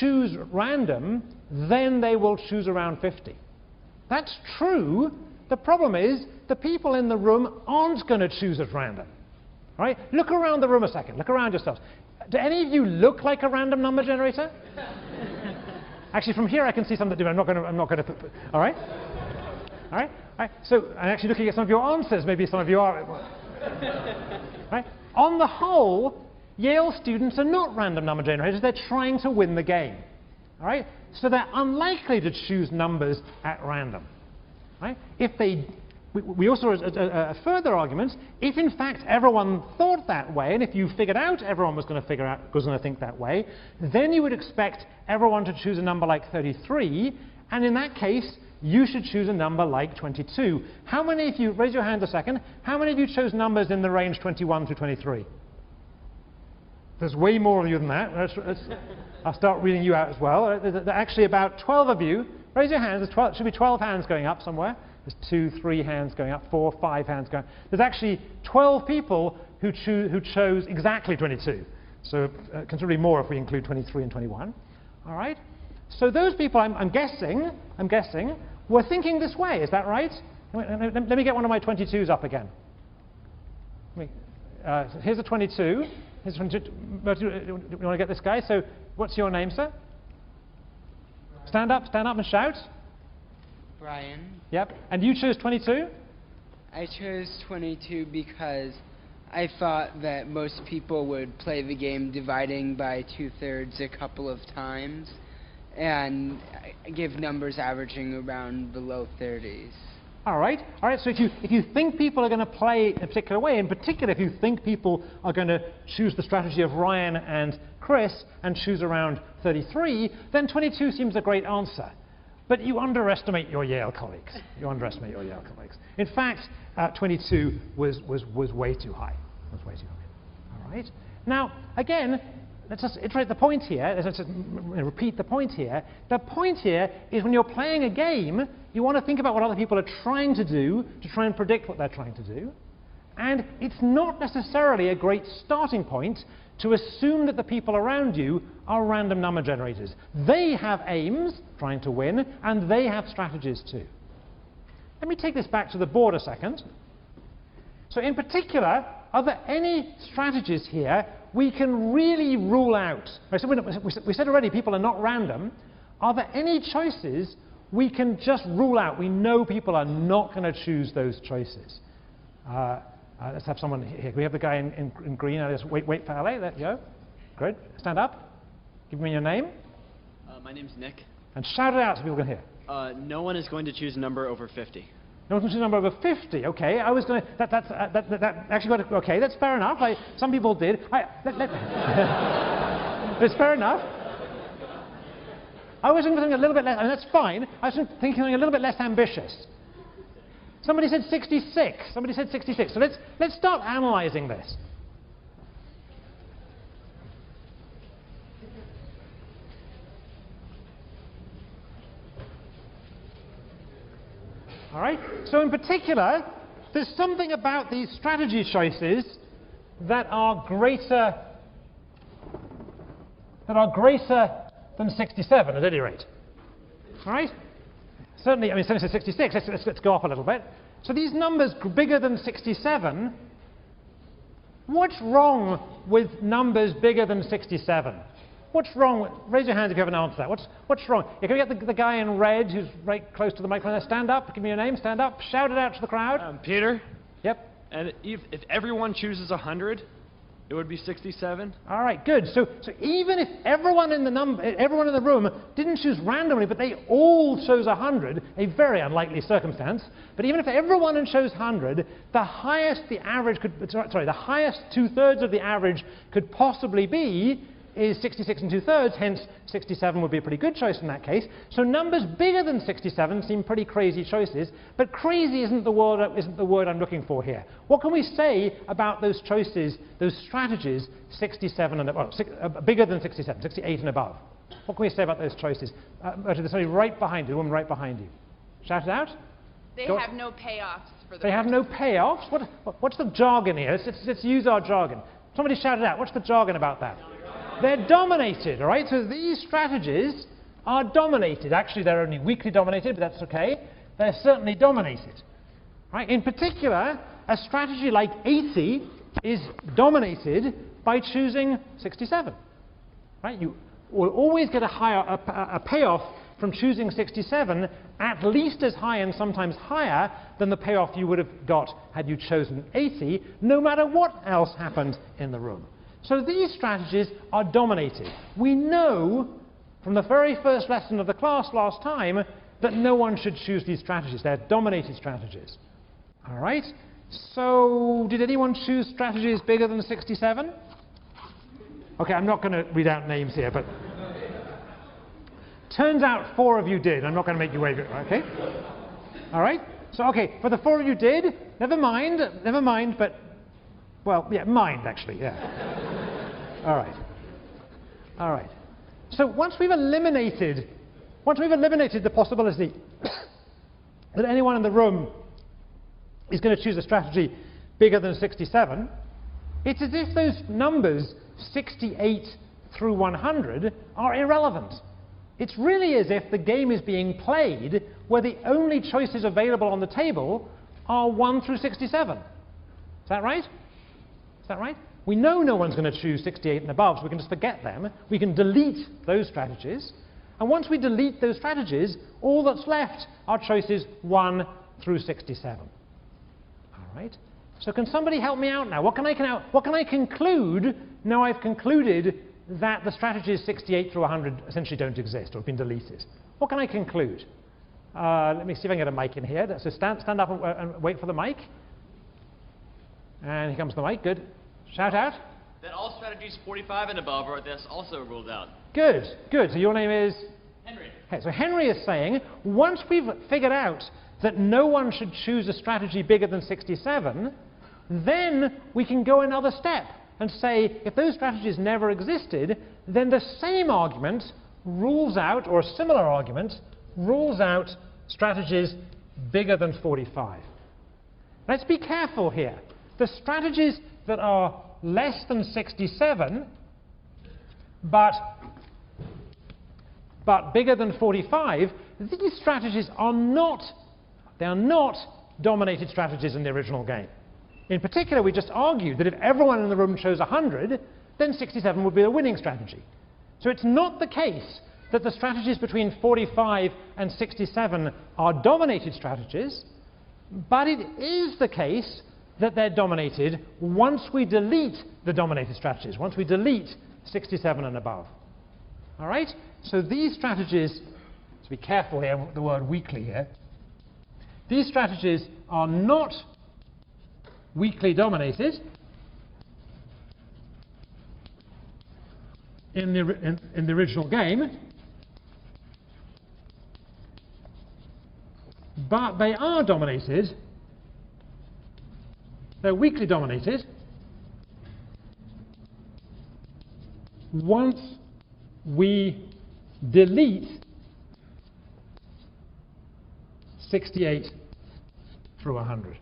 A: choose random, then they will choose around 50. That's true. The problem is, the people in the room aren't going to choose at random. All right? Look around the room a second. Look around yourselves. Do any of you look like a random number generator? Actually, from here I can see some that do. I'm not going to put. All right? All right? All right? So I'm actually looking at some of your answers. Maybe some of you are. Right? On the whole, Yale students are not random number generators. They're trying to win the game. All right? So they're unlikely to choose numbers at random. Right? If they, we also a further argument. If in fact everyone thought that way, and if you figured out everyone was going to think that way, then you would expect everyone to choose a number like 33, and in that case, you should choose a number like 22. How many of you, raise your hand a second, how many of you chose numbers in the range 21 through 23? There's way more of you than that. I'll start reading you out as well. There's actually about 12 of you. Raise your hands. There should be 12 hands going up somewhere. There's 2, 3 hands going up, 4, 5 hands going up. There's actually 12 people who chose exactly 22. So considerably more if we include 23 and 21. All right? So those people, I'm guessing, were thinking this way. Is that right? Let me get one of my 22s up again. Here's a 22. Here's a 22. You want to get this guy? So what's your name, sir? Stand up and shout.
H: Brian.
A: Yep. And you chose 22?
H: I chose 22 because I thought that most people would play the game dividing by 2/3 a couple of times and give numbers averaging around the low 30s.
A: All right. All right. So if you think people are going to play in a particular way, in particular if you think people are going to choose the strategy of Ryan and Chris and choose around 33, then 22 seems a great answer. But you underestimate your Yale colleagues. You underestimate your Yale colleagues. In fact, 22 was way too high. Was way too high. All right. Now, again, let's just iterate the point here. Let's just repeat the point here. The point here is when you're playing a game, you want to think about what other people are trying to do to try and predict what they're trying to do. And it's not necessarily a great starting point to assume that the people around you are random number generators. They have aims, trying to win, and they have strategies too. Let me take this back to the board a second. So in particular, are there any strategies here we can really rule out? Right, so we said already people are not random. Are there any choices we can just rule out? We know people are not going to choose those choices. Let's have someone here. We have the guy in green. Just wait for LA. There you go. Good. Stand up. Give me your name.
I: My name's Nick.
A: And shout it out so people can hear.
I: No one is going to choose a number over 50.
A: No one's going to choose a number over 50. Okay. I was going to. That actually got. Okay. That's fair enough. Some people did. It's fair enough. I was thinking something a little bit less, and that's fine. I was thinking something a little bit less ambitious. Somebody said 66. Somebody said 66. So let's start analyzing this. All right. So in particular, there's something about these strategy choices that are greater than 67 at any rate. All right. Certainly, I mean, certainly 66. Let's go up a little bit. So these numbers bigger than 67. What's wrong with numbers bigger than 67? What's wrong? Raise your hand if you have an answer to that. What's wrong? Yeah, can we get the guy in red who's right close to the microphone there? Stand up. Give me your name. Stand up. Shout it out to the crowd.
J: Peter.
A: Yep.
J: And if everyone chooses 100,
I: It would be 67.
A: All right, good. So even if everyone in the room didn't choose randomly, but they all chose 100, a very unlikely circumstance. But even if everyone chose 100, the highest the average could, the highest 2/3 of the average could possibly be is 66 2/3. Hence, 67 would be a pretty good choice in that case. So numbers bigger than 67 seem pretty crazy choices, but crazy isn't the word I'm looking for here. What can we say about those choices, those strategies, 67 and above, bigger than 67, 68 and above? What can we say about those choices? There's somebody right behind you, the woman right behind you. Shout it out.
J: They have no payoffs for the
A: They have no payoffs? What's the jargon here? Let's use our jargon. Somebody shout it out. What's the jargon about that? They're dominated, all right? So these strategies are dominated. Actually, they're only weakly dominated, but that's okay. They're certainly dominated, right? In particular, a strategy like 80 is dominated by choosing 67, right? You will always get a payoff from choosing 67, at least as high and sometimes higher than the payoff you would have got had you chosen 80, no matter what else happened in the room. So these strategies are dominated. We know from the very first lesson of the class last time that no one should choose these strategies. They're dominated strategies. All right? So did anyone choose strategies bigger than 67? Okay, I'm not going to read out names here, but turns out 4 of you did. I'm not going to make you wave it, okay? All right? So, okay, for the 4 of you did, never mind, but, well, yeah, mind, actually, yeah. All right. So once we've eliminated the possibility that anyone in the room is going to choose a strategy bigger than 67, it's as if those numbers 68 through 100 are irrelevant. It's really as if the game is being played where the only choices available on the table are 1 through 67. Is that right? Is that right? We know no one's going to choose 68 and above, so we can just forget them. We can delete those strategies. And once we delete those strategies, all that's left are choices 1 through 67. All right? So can somebody help me out now? What can I conclude now I've concluded that the strategies 68 through 100 essentially don't exist or have been deleted? What can I conclude? Let me see if I can get a mic in here. So stand up and wait for the mic. And here comes the mic. Good. Shout out.
I: That all strategies 45 and above are thus also ruled out.
A: Good. So your name is?
I: Henry.
A: Okay, so Henry is saying, once we've figured out that no one should choose a strategy bigger than 67, then we can go another step and say, if those strategies never existed, then the same argument rules out, or a similar argument, rules out strategies bigger than 45. Let's be careful here. The strategies that are less than 67, but bigger than 45, these strategies are not dominated strategies in the original game. In particular, we just argued that if everyone in the room chose 100, then 67 would be a winning strategy. So it's not the case that the strategies between 45 and 67 are dominated strategies, but it is the case that they're dominated once we delete the dominated strategies, once we delete 67 and above. All right? So these strategies, to be careful here with the word weakly here, these strategies are not weakly dominated in the original game, but they are dominated. They're weakly dominated once we delete 68 through 100.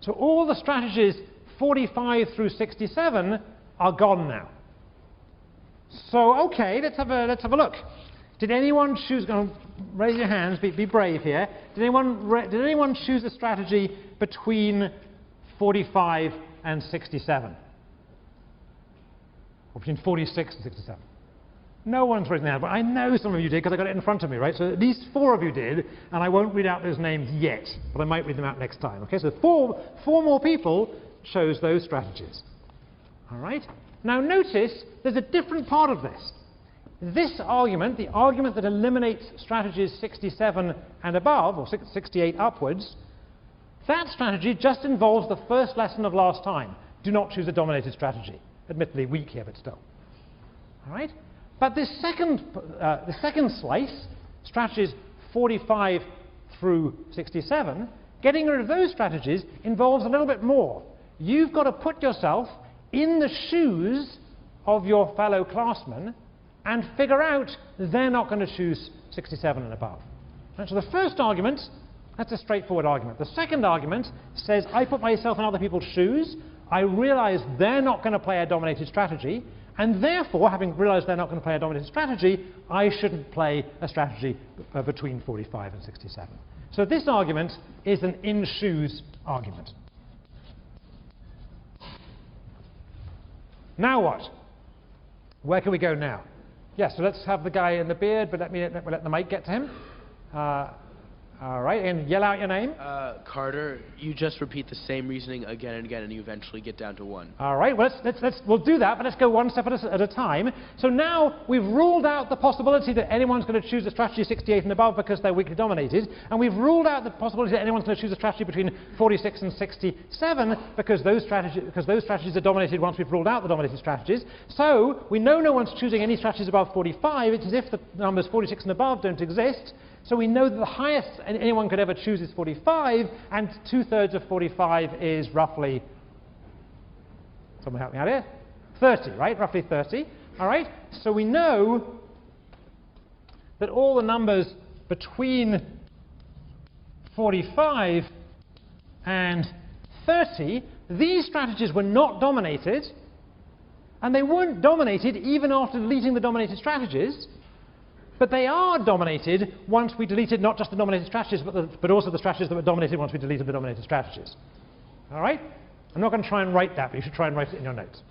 A: So all the strategies 45 through 67 are gone now. So okay, let's have a look. Did anyone choose? Raise your hands. Be brave here. Did anyone choose a strategy between 45 and 67? Or between 46 and 67? No one's raising their hand, but I know some of you did because I got it in front of me, right? So at least 4 of you did, and I won't read out those names yet, but I might read them out next time. Okay, so four more people chose those strategies. All right? Now notice there's a different part of this. This argument, the argument that eliminates strategies 67 and above, or 68 upwards, that strategy just involves the first lesson of last time. Do not choose a dominated strategy. Admittedly weak here, but still. All right? But this the second slice, strategies 45 through 67, getting rid of those strategies involves a little bit more. You've got to put yourself in the shoes of your fellow classmen and figure out they're not going to choose 67 and above. And so the first argument, that's a straightforward argument. The second argument says I put myself in other people's shoes, I realize they're not going to play a dominated strategy, and therefore, having realized they're not going to play a dominated strategy, I shouldn't play a strategy between 45 and 67. So this argument is an in-shoes argument. Now what? Where can we go now? Yes, so let's have the guy in the beard, but let the mic get to him. All right, and yell out your name.
D: Carter, you just repeat the same reasoning again and again, and you eventually get down to 1.
A: All right, well, we'll do that, but let's go one step at a time. So now we've ruled out the possibility that anyone's going to choose a strategy 68 and above because they're weakly dominated, and we've ruled out the possibility that anyone's going to choose a strategy between 46 and 67 because those strategies are dominated once we've ruled out the dominated strategies. So we know no one's choosing any strategies above 45. It's as if the numbers 46 and above don't exist. So we know that the highest anyone could ever choose is 45, and 2/3 of 45 is roughly, someone help me out here, 30, right? Roughly 30. All right? So we know that all the numbers between 45 and 30, these strategies were not dominated, and they weren't dominated even after deleting the dominated strategies. But they are dominated once we deleted not just the dominated strategies, but also the strategies that were dominated once we deleted the dominated strategies. All right? I'm not going to try and write that, but you should try and write it in your notes.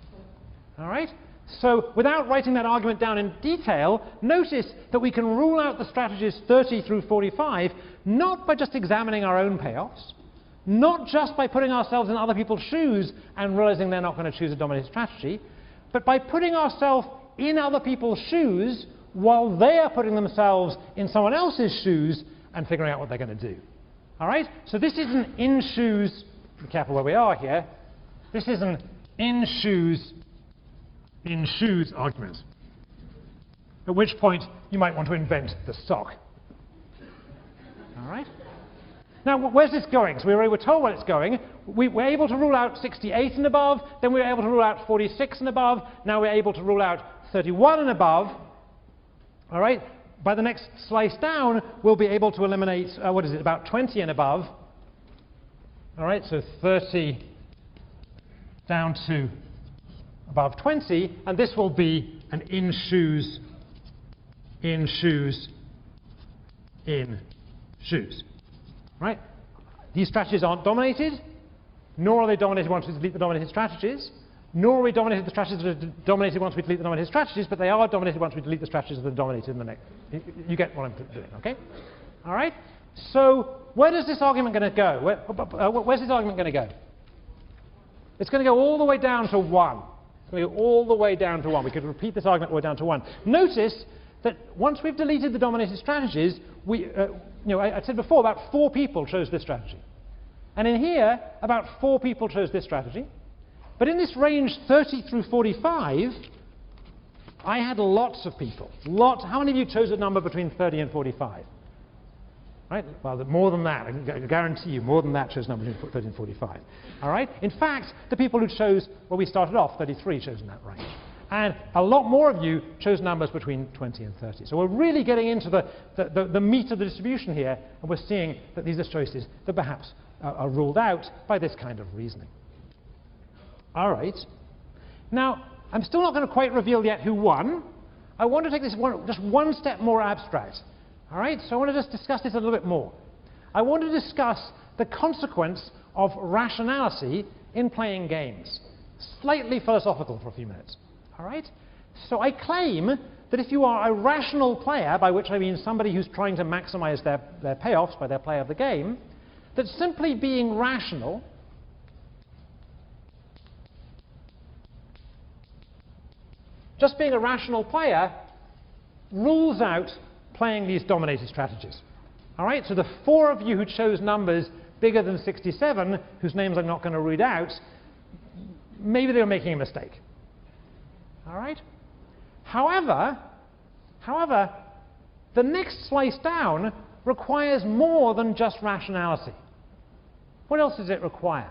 A: All right? So without writing that argument down in detail, notice that we can rule out the strategies 30 through 45 not by just examining our own payoffs, not just by putting ourselves in other people's shoes and realizing they're not going to choose a dominated strategy, but by putting ourselves in other people's shoes while they are putting themselves in someone else's shoes and figuring out what they're going to do. All right? So this is an in-shoes, be careful where we are here, this is an in-shoes argument. At which point you might want to invent the sock. All right? Now, where's this going? So we were told where it's going. We were able to rule out 68 and above, then we were able to rule out 46 and above, now we're able to rule out 31 and above. All right? By the next slice down, we'll be able to eliminate, about 20 and above. All right, so 30 down to above 20, and this will be an in-shoes. Right? These strategies aren't dominated, nor are they dominated once we delete the dominated strategies. Nor are we dominated the strategies that are dominated once we delete the dominated strategies, but they are dominated once we delete the strategies that are dominated in the next. You get what I'm doing, okay? All right? So where does this argument going to go? Where's this argument going to go? It's going to go all the way down to 1. It's going to go all the way down to 1. We could repeat this argument all the way down to 1. Notice that once we've deleted the dominated strategies, I said before about 4 people chose this strategy. And in here, about 4 people chose this strategy. But in this range 30 through 45, I had lots of people. How many of you chose a number between 30 and 45? Right? Well, more than that. I can guarantee you more than that chose a number between 30 and 45. All right? In fact, the people who chose, well, we started off, 33 chose in that range. And a lot more of you chose numbers between 20 and 30. So we're really getting into the meat of the distribution here, and we're seeing that these are choices that perhaps are ruled out by this kind of reasoning. All right. Now, I'm still not going to quite reveal yet who won. I want to take this just one step more abstract. All right? So I want to just discuss this a little bit more. I want to discuss the consequence of rationality in playing games. Slightly philosophical for a few minutes. All right? So I claim that if you are a rational player, by which I mean somebody who's trying to maximize their payoffs by their play of the game, that simply being rational just being a rational player rules out playing these dominated strategies. All right, so the 4 of you who chose numbers bigger than 67, whose names I'm not going to read out, maybe they were making a mistake. All right? However, the next slice down requires more than just rationality. What else does it require?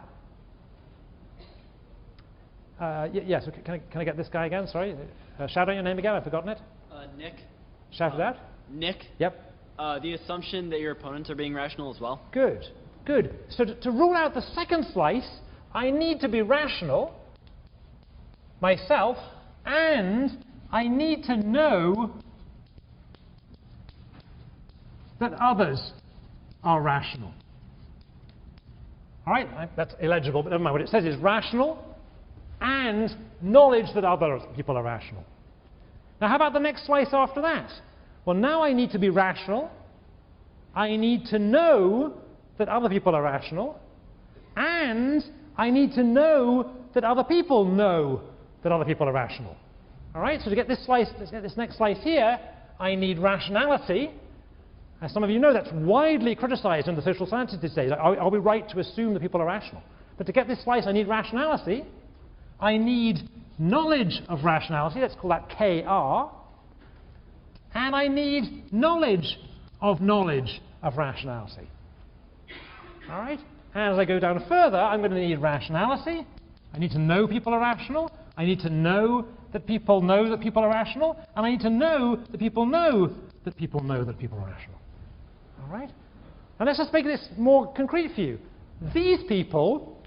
A: Yes, can I get this guy again? Sorry. Shout out your name again. I've forgotten it.
I: Nick.
A: Shout it out.
I: Nick.
A: Yep.
I: The assumption that your opponents are being rational as well.
A: Good. Good. So to rule out the second slice, I need to be rational myself, and I need to know that others are rational. All right, that's illegible, but never mind. What it says is rational and knowledge that other people are rational. Now, how about the next slice after that? Well, now I need to be rational. I need to know that other people are rational. And I need to know that other people know that other people are rational. All right, so to get this slice, let's get this next slice here, I need rationality. As some of you know, that's widely criticized in the social sciences these days. Are we right to assume that people are rational? But to get this slice, I need rationality. I need knowledge of rationality. Let's call that KR. And I need knowledge of rationality. All right? And as I go down further, I'm going to need rationality. I need to know people are rational. I need to know that people know that people are rational. And I need to know that people know that people know that people are rational. All right? And let's just make this more concrete for you. These people,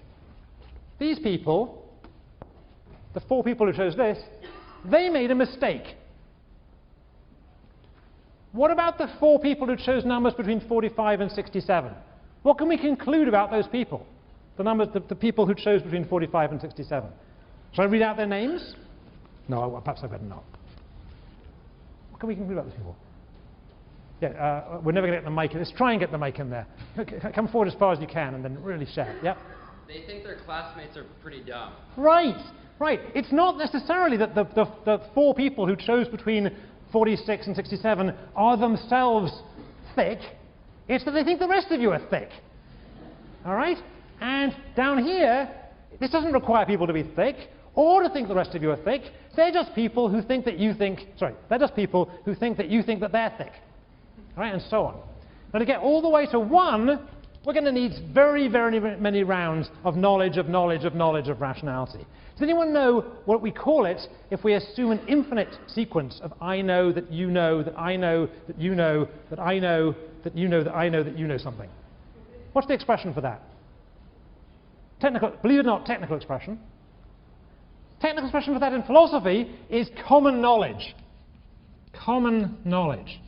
A: the 4 people who chose this, they made a mistake. What about the 4 people who chose numbers between 45 and 67? What can we conclude about those people? The people who chose between 45 and 67. Shall I read out their names? No, perhaps I better not. What can we conclude about those people? Yeah, we're never going to get the mic in. Let's try and get the mic in there. Come forward as far as you can and then really shout. Yep.
I: They think their classmates are pretty dumb.
A: Right, right. It's not necessarily that the 4 people who chose between 46 and 67 are themselves thick. It's that they think the rest of you are thick. All right? And down here, this doesn't require people to be thick or to think the rest of you are thick. They're just people who think that you think, they're just people who think that you think that they're thick. All right, and so on. Now to get all the way to 1, we're going to need very, very many rounds of knowledge of rationality. Does anyone know what we call it if we assume an infinite sequence of I know, that you know, that I know, that you know, that I know, that you know, that I know, that you know something? What's the expression for that? Technical, believe it or not, technical expression. Technical expression for that in philosophy is common knowledge. Common knowledge.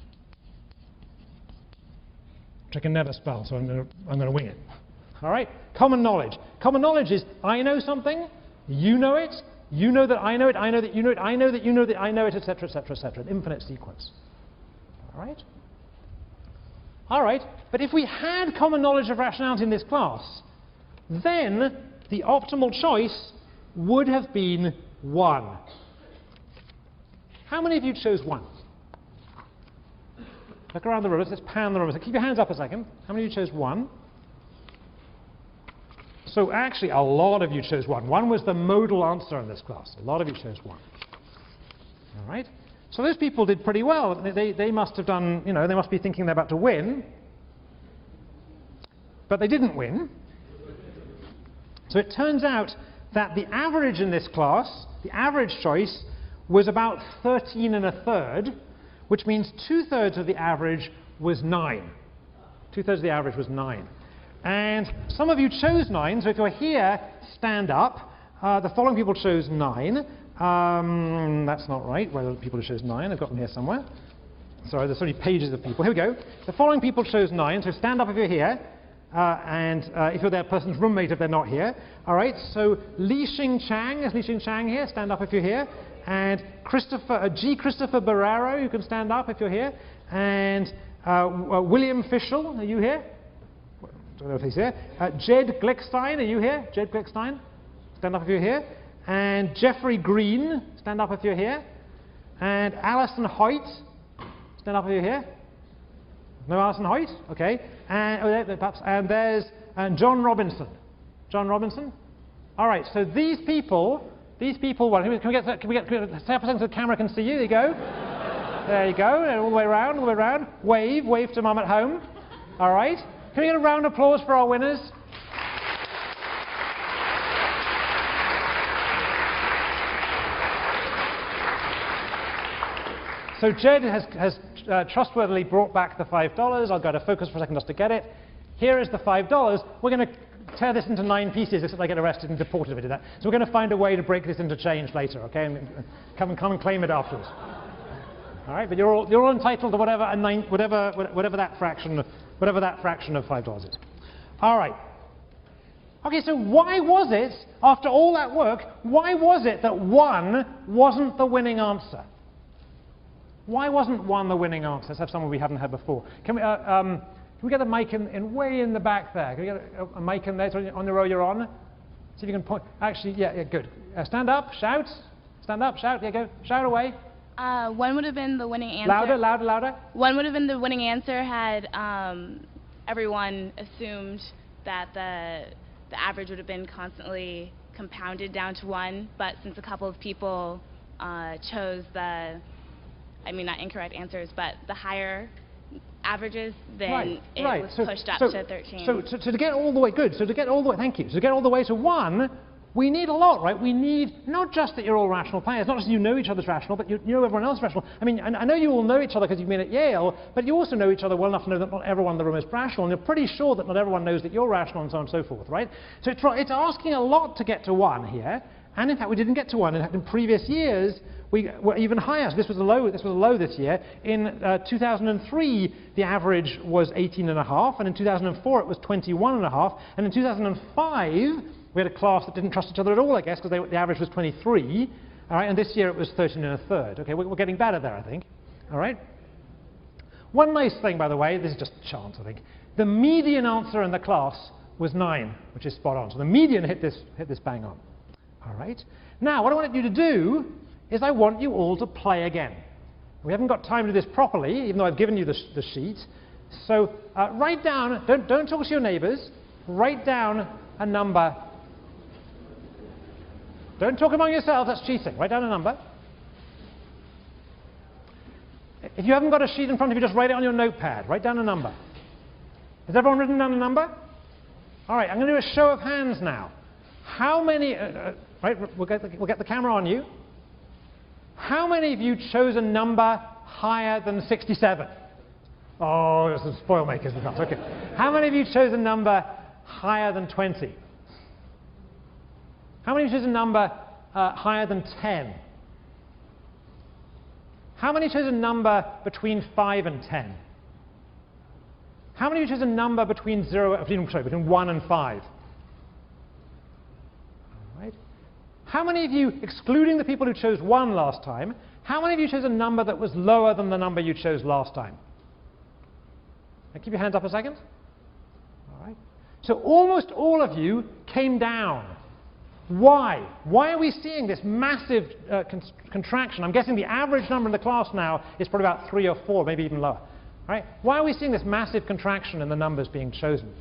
A: Which I can never spell, so I'm going to wing it. All right? Common knowledge. Common knowledge is I know something, you know it, you know that I know it, I know that you know it, I know that you know that I know it, etc., etc., etc. An infinite sequence. All right? All right, but if we had common knowledge of rationality in this class, then the optimal choice would have been 1. How many of you chose 1? Look around the room. Let's pan the room. So keep your hands up a second. How many of you chose 1? So actually, a lot of you chose 1. 1 was the modal answer in this class. A lot of you chose 1. All right? So those people did pretty well. They must have done, they must be thinking they're about to win. But they didn't win. So it turns out that the average in this class, the average choice, was about 13 1/3, which means 2/3 of the average was 9. 2/3 of the average was 9. And some of you chose 9, so if you're here, stand up. The following people chose 9. That's not right. Where are the people who chose 9? I've got them here somewhere. Sorry, there's so many pages of people. Here we go. The following people chose 9, so stand up if you're here. And if you're that person's roommate if they're not here. All right, so Li Xing Chang, is Li Xing Chang here? Stand up if you're here. And Christopher Barrero, you can stand up if you're here. And William Fischel, are you here? I don't know if he's here. Jed Gleckstein, are you here? Jed Gleckstein? Stand up if you're here. And Jeffrey Green, stand up if you're here. And Alison Hoyt. Stand up over here. No Alison Hoyt? Okay. And there's John Robinson. John Robinson? All right, so these people, well, can we stay up a second so the camera can see you? There you go. There you go, all the way around, all the way around. Wave to mum at home. All right. Can we get a round of applause for our winners? So Jed has trustworthily brought back the $5. I'll go to focus for a second just to get it. Here is the $5. We're going to tear this into 9 pieces, except I get arrested and deported if I do that. So we're going to find a way to break this into change later, okay? And come and claim it afterwards. All right, but you're all entitled to whatever that fraction of $5 is. All right. Okay, so why was it, after all that work, why was it that 1 wasn't the winning answer? Why wasn't 1 the winning answer? Let's have someone we haven't had before. Can we get a mic way in the back there? Can we get a mic in there on the row you're on? See if you can point. Actually, yeah, good. Stand up, shout. Stand up, shout. Yeah, go. Shout away.
K: 1 would have been the winning answer.
A: Louder.
K: 1 would have been the winning answer had everyone assumed that the average would have been constantly compounded down to 1. But since a couple of people chose not incorrect answers, but the higher averages, then it was pushed up to 13.
A: So to get all the way, good. So to get all the way, thank you. So to get all the way to 1, we need a lot, right? We need not just that you're all rational players, not just you know each other's rational, but you know everyone else is rational. I mean, I know you all know each other because you've been at Yale, but you also know each other well enough to know that not everyone in the room is rational, and you're pretty sure that not everyone knows that you're rational, and so on and so forth, right? So it's asking a lot to get to 1 here, and in fact we didn't get to 1. In fact, in previous years we were even higher. So this was a low this year. In 2003 the average was 18.5, and in 2004 it was 21.5, and in 2005 we had a class that didn't trust each other at all, I guess, because the average was 23. All right, and this year it was 13 1/3. Okay, we're getting better there, I think. All right. One nice thing, by the way, this is just chance, I think. The median answer in the class was 9, which is spot on. So the median hit this bang on. All right. Now, what I want you to do is I want you all to play again. We haven't got time to do this properly, even though I've given you the sheet. So write down. Don't talk to your neighbours. Write down a number. Don't talk among yourselves, that's cheating. Write down a number. If you haven't got a sheet in front of you, just write it on your notepad. Write down a number. Has everyone written down a number? All right, I'm going to do a show of hands now. How many, right, we'll get the camera on you. How many of you chose a number higher than 67? Oh, there's some spoil makers in that. Okay. How many of you chose a number higher than 20? How many of you chose a number higher than 10? How many chose a number between 5 and 10? How many of you chose a number between 1 and 5? All right. How many of you, excluding the people who chose 1 last time, how many of you chose a number that was lower than the number you chose last time? Now keep your hands up a second. All right. So almost all of you came down. Why? Why are we seeing this massive contraction? I'm guessing the average number in the class now is probably about 3 or 4, maybe even lower. Right? Why are we seeing this massive contraction in the numbers being chosen?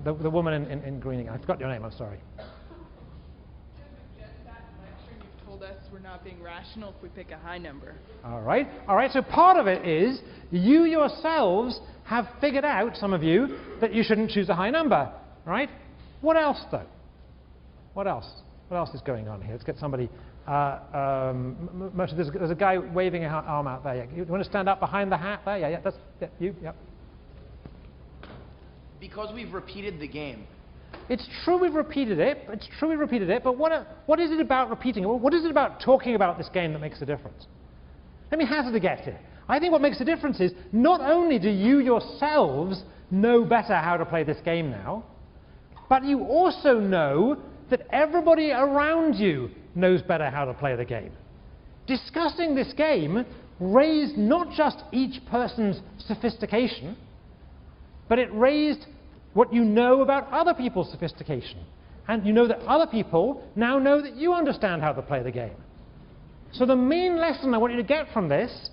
A: The woman in green again. I forgot your name, I'm sorry.
J: You've told us we're not being rational if we pick a high number.
A: All right. All right, so part of it is you yourselves have figured out, some of you, that you shouldn't choose a high number. Right? What else, though? What else? What else is going on here? Let's get somebody. There's a guy waving an arm out there. Yeah. You want to stand up behind the hat there? Yeah, that's you. Yep.
L: Because we've repeated the game.
A: It's true we've repeated it. But what is it about repeating it? What is it about talking about this game that makes a difference? Let me hazard a guess here. I think what makes a difference is not only do you yourselves know better how to play this game now, but you also know that everybody around you knows better how to play the game. Discussing this game raised not just each person's sophistication, but it raised what you know about other people's sophistication. And you know that other people now know that you understand how to play the game. So the main lesson I want you to get from this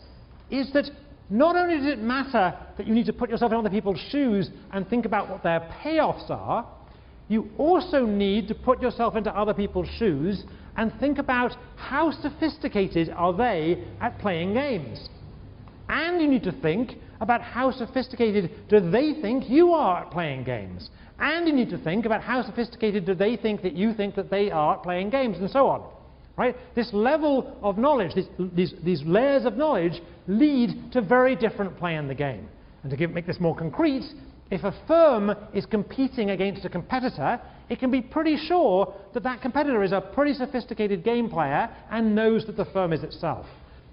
A: is that not only does it matter that you need to put yourself in other people's shoes and think about what their payoffs are, you also need to put yourself into other people's shoes and think about how sophisticated are they at playing games. And you need to think about how sophisticated do they think you are at playing games. And you need to think about how sophisticated do they think that they are at playing games, and so on. Right? This level of knowledge, these layers of knowledge, lead to very different play in the game. And to make this more concrete, if a firm is competing against a competitor, it can be pretty sure that that competitor is a pretty sophisticated game player and knows that the firm is itself.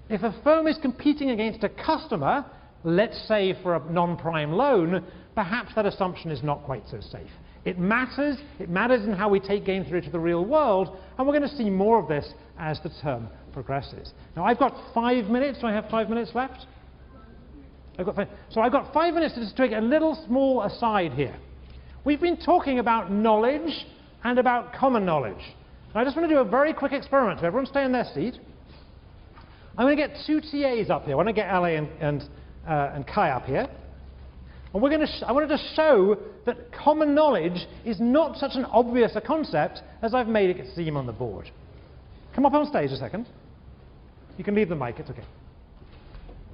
A: If a firm is competing against a customer, let's say for a non-prime loan, perhaps that assumption is not quite so safe. It matters in how we take game theory to the real world, and we're going to see more of this as the term progresses. Now I've got 5 minutes. Do I have 5 minutes left? So I've got 5 minutes to just take a little small aside here. We've been talking about knowledge and about common knowledge. Now I just want to do a very quick experiment. So everyone stay in their seat. I'm going to get 2 TAs up here. I want to get Ali and Kai up here. And I wanted to show that common knowledge is not such an obvious a concept as I've made it seem on the board. Come up on stage a second. You can leave the mic, it's okay.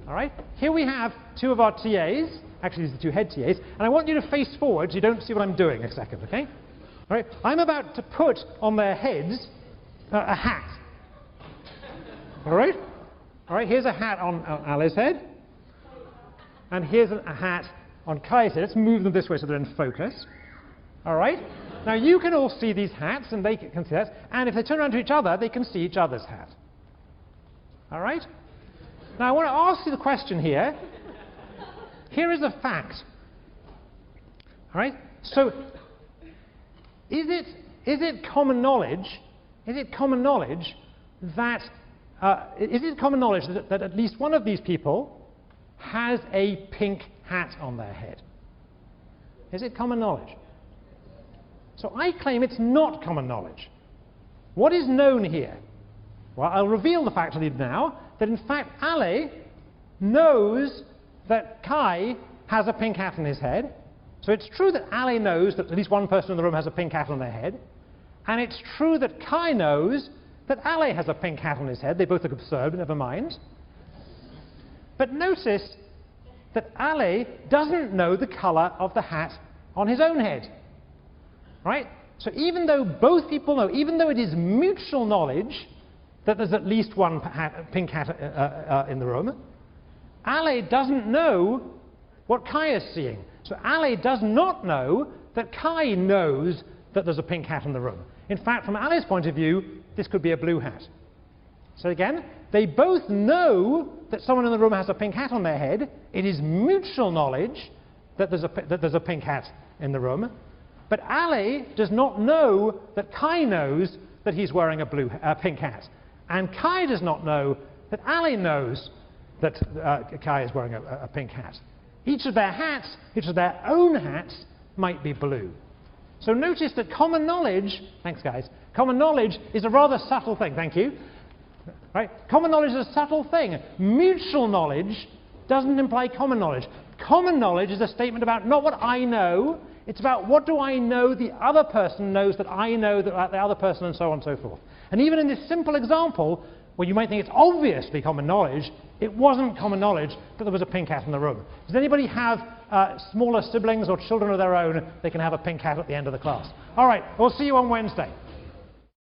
A: All right, here we have 2 of our TAs. Actually, these are 2 head TAs. And I want you to face forward so you don't see what I'm doing a second, okay? All right, I'm about to put on their heads a hat. All right? All right, here's a hat on Ali's head. And here's a hat on Kai's head. Let's move them this way so they're in focus. All right? Now you can all see these hats, and they can see that. And if they turn around to each other, they can see each other's hat. All right? Now I want to ask you the question here. Here is a fact. All right? So is it common knowledge? Is it common knowledge that that at least one of these people has a pink hat on their head? Is it common knowledge? So I claim it's not common knowledge. What is known here? Well, I'll reveal the fact to you now that in fact Ali knows that Kai has a pink hat on his head. So it's true that Ali knows that at least one person in the room has a pink hat on their head. And it's true that Kai knows that Ali has a pink hat on his head. They both look absurd, but never mind. But notice that Ali doesn't know the color of the hat on his own head. Right? So even though both people know, even though it is mutual knowledge that there's at least one pink hat in the room, Ali doesn't know what Kai is seeing. So Ali does not know that Kai knows that there's a pink hat in the room. In fact, from Ali's point of view, this could be a blue hat. So again, they both know that someone in the room has a pink hat on their head. It is mutual knowledge that there's a pink hat in the room. But Ali does not know that Kai knows that he's wearing a pink hat. And Kai does not know that Ali knows that Kai is wearing a pink hat. Each of their own hats might be blue. So notice that common knowledge, thanks guys, common knowledge is a rather subtle thing, thank you. Right? Common knowledge is a subtle thing. Mutual knowledge doesn't imply common knowledge. Common knowledge is a statement about not what I know, it's about what do I know the other person knows that I know that the other person, and so on and so forth. And even in this simple example, where you might think it's obviously common knowledge, it wasn't common knowledge that there was a pink hat in the room. Does anybody have smaller siblings or children of their own? They can have a pink hat at the end of the class. All right, we'll see you on Wednesday.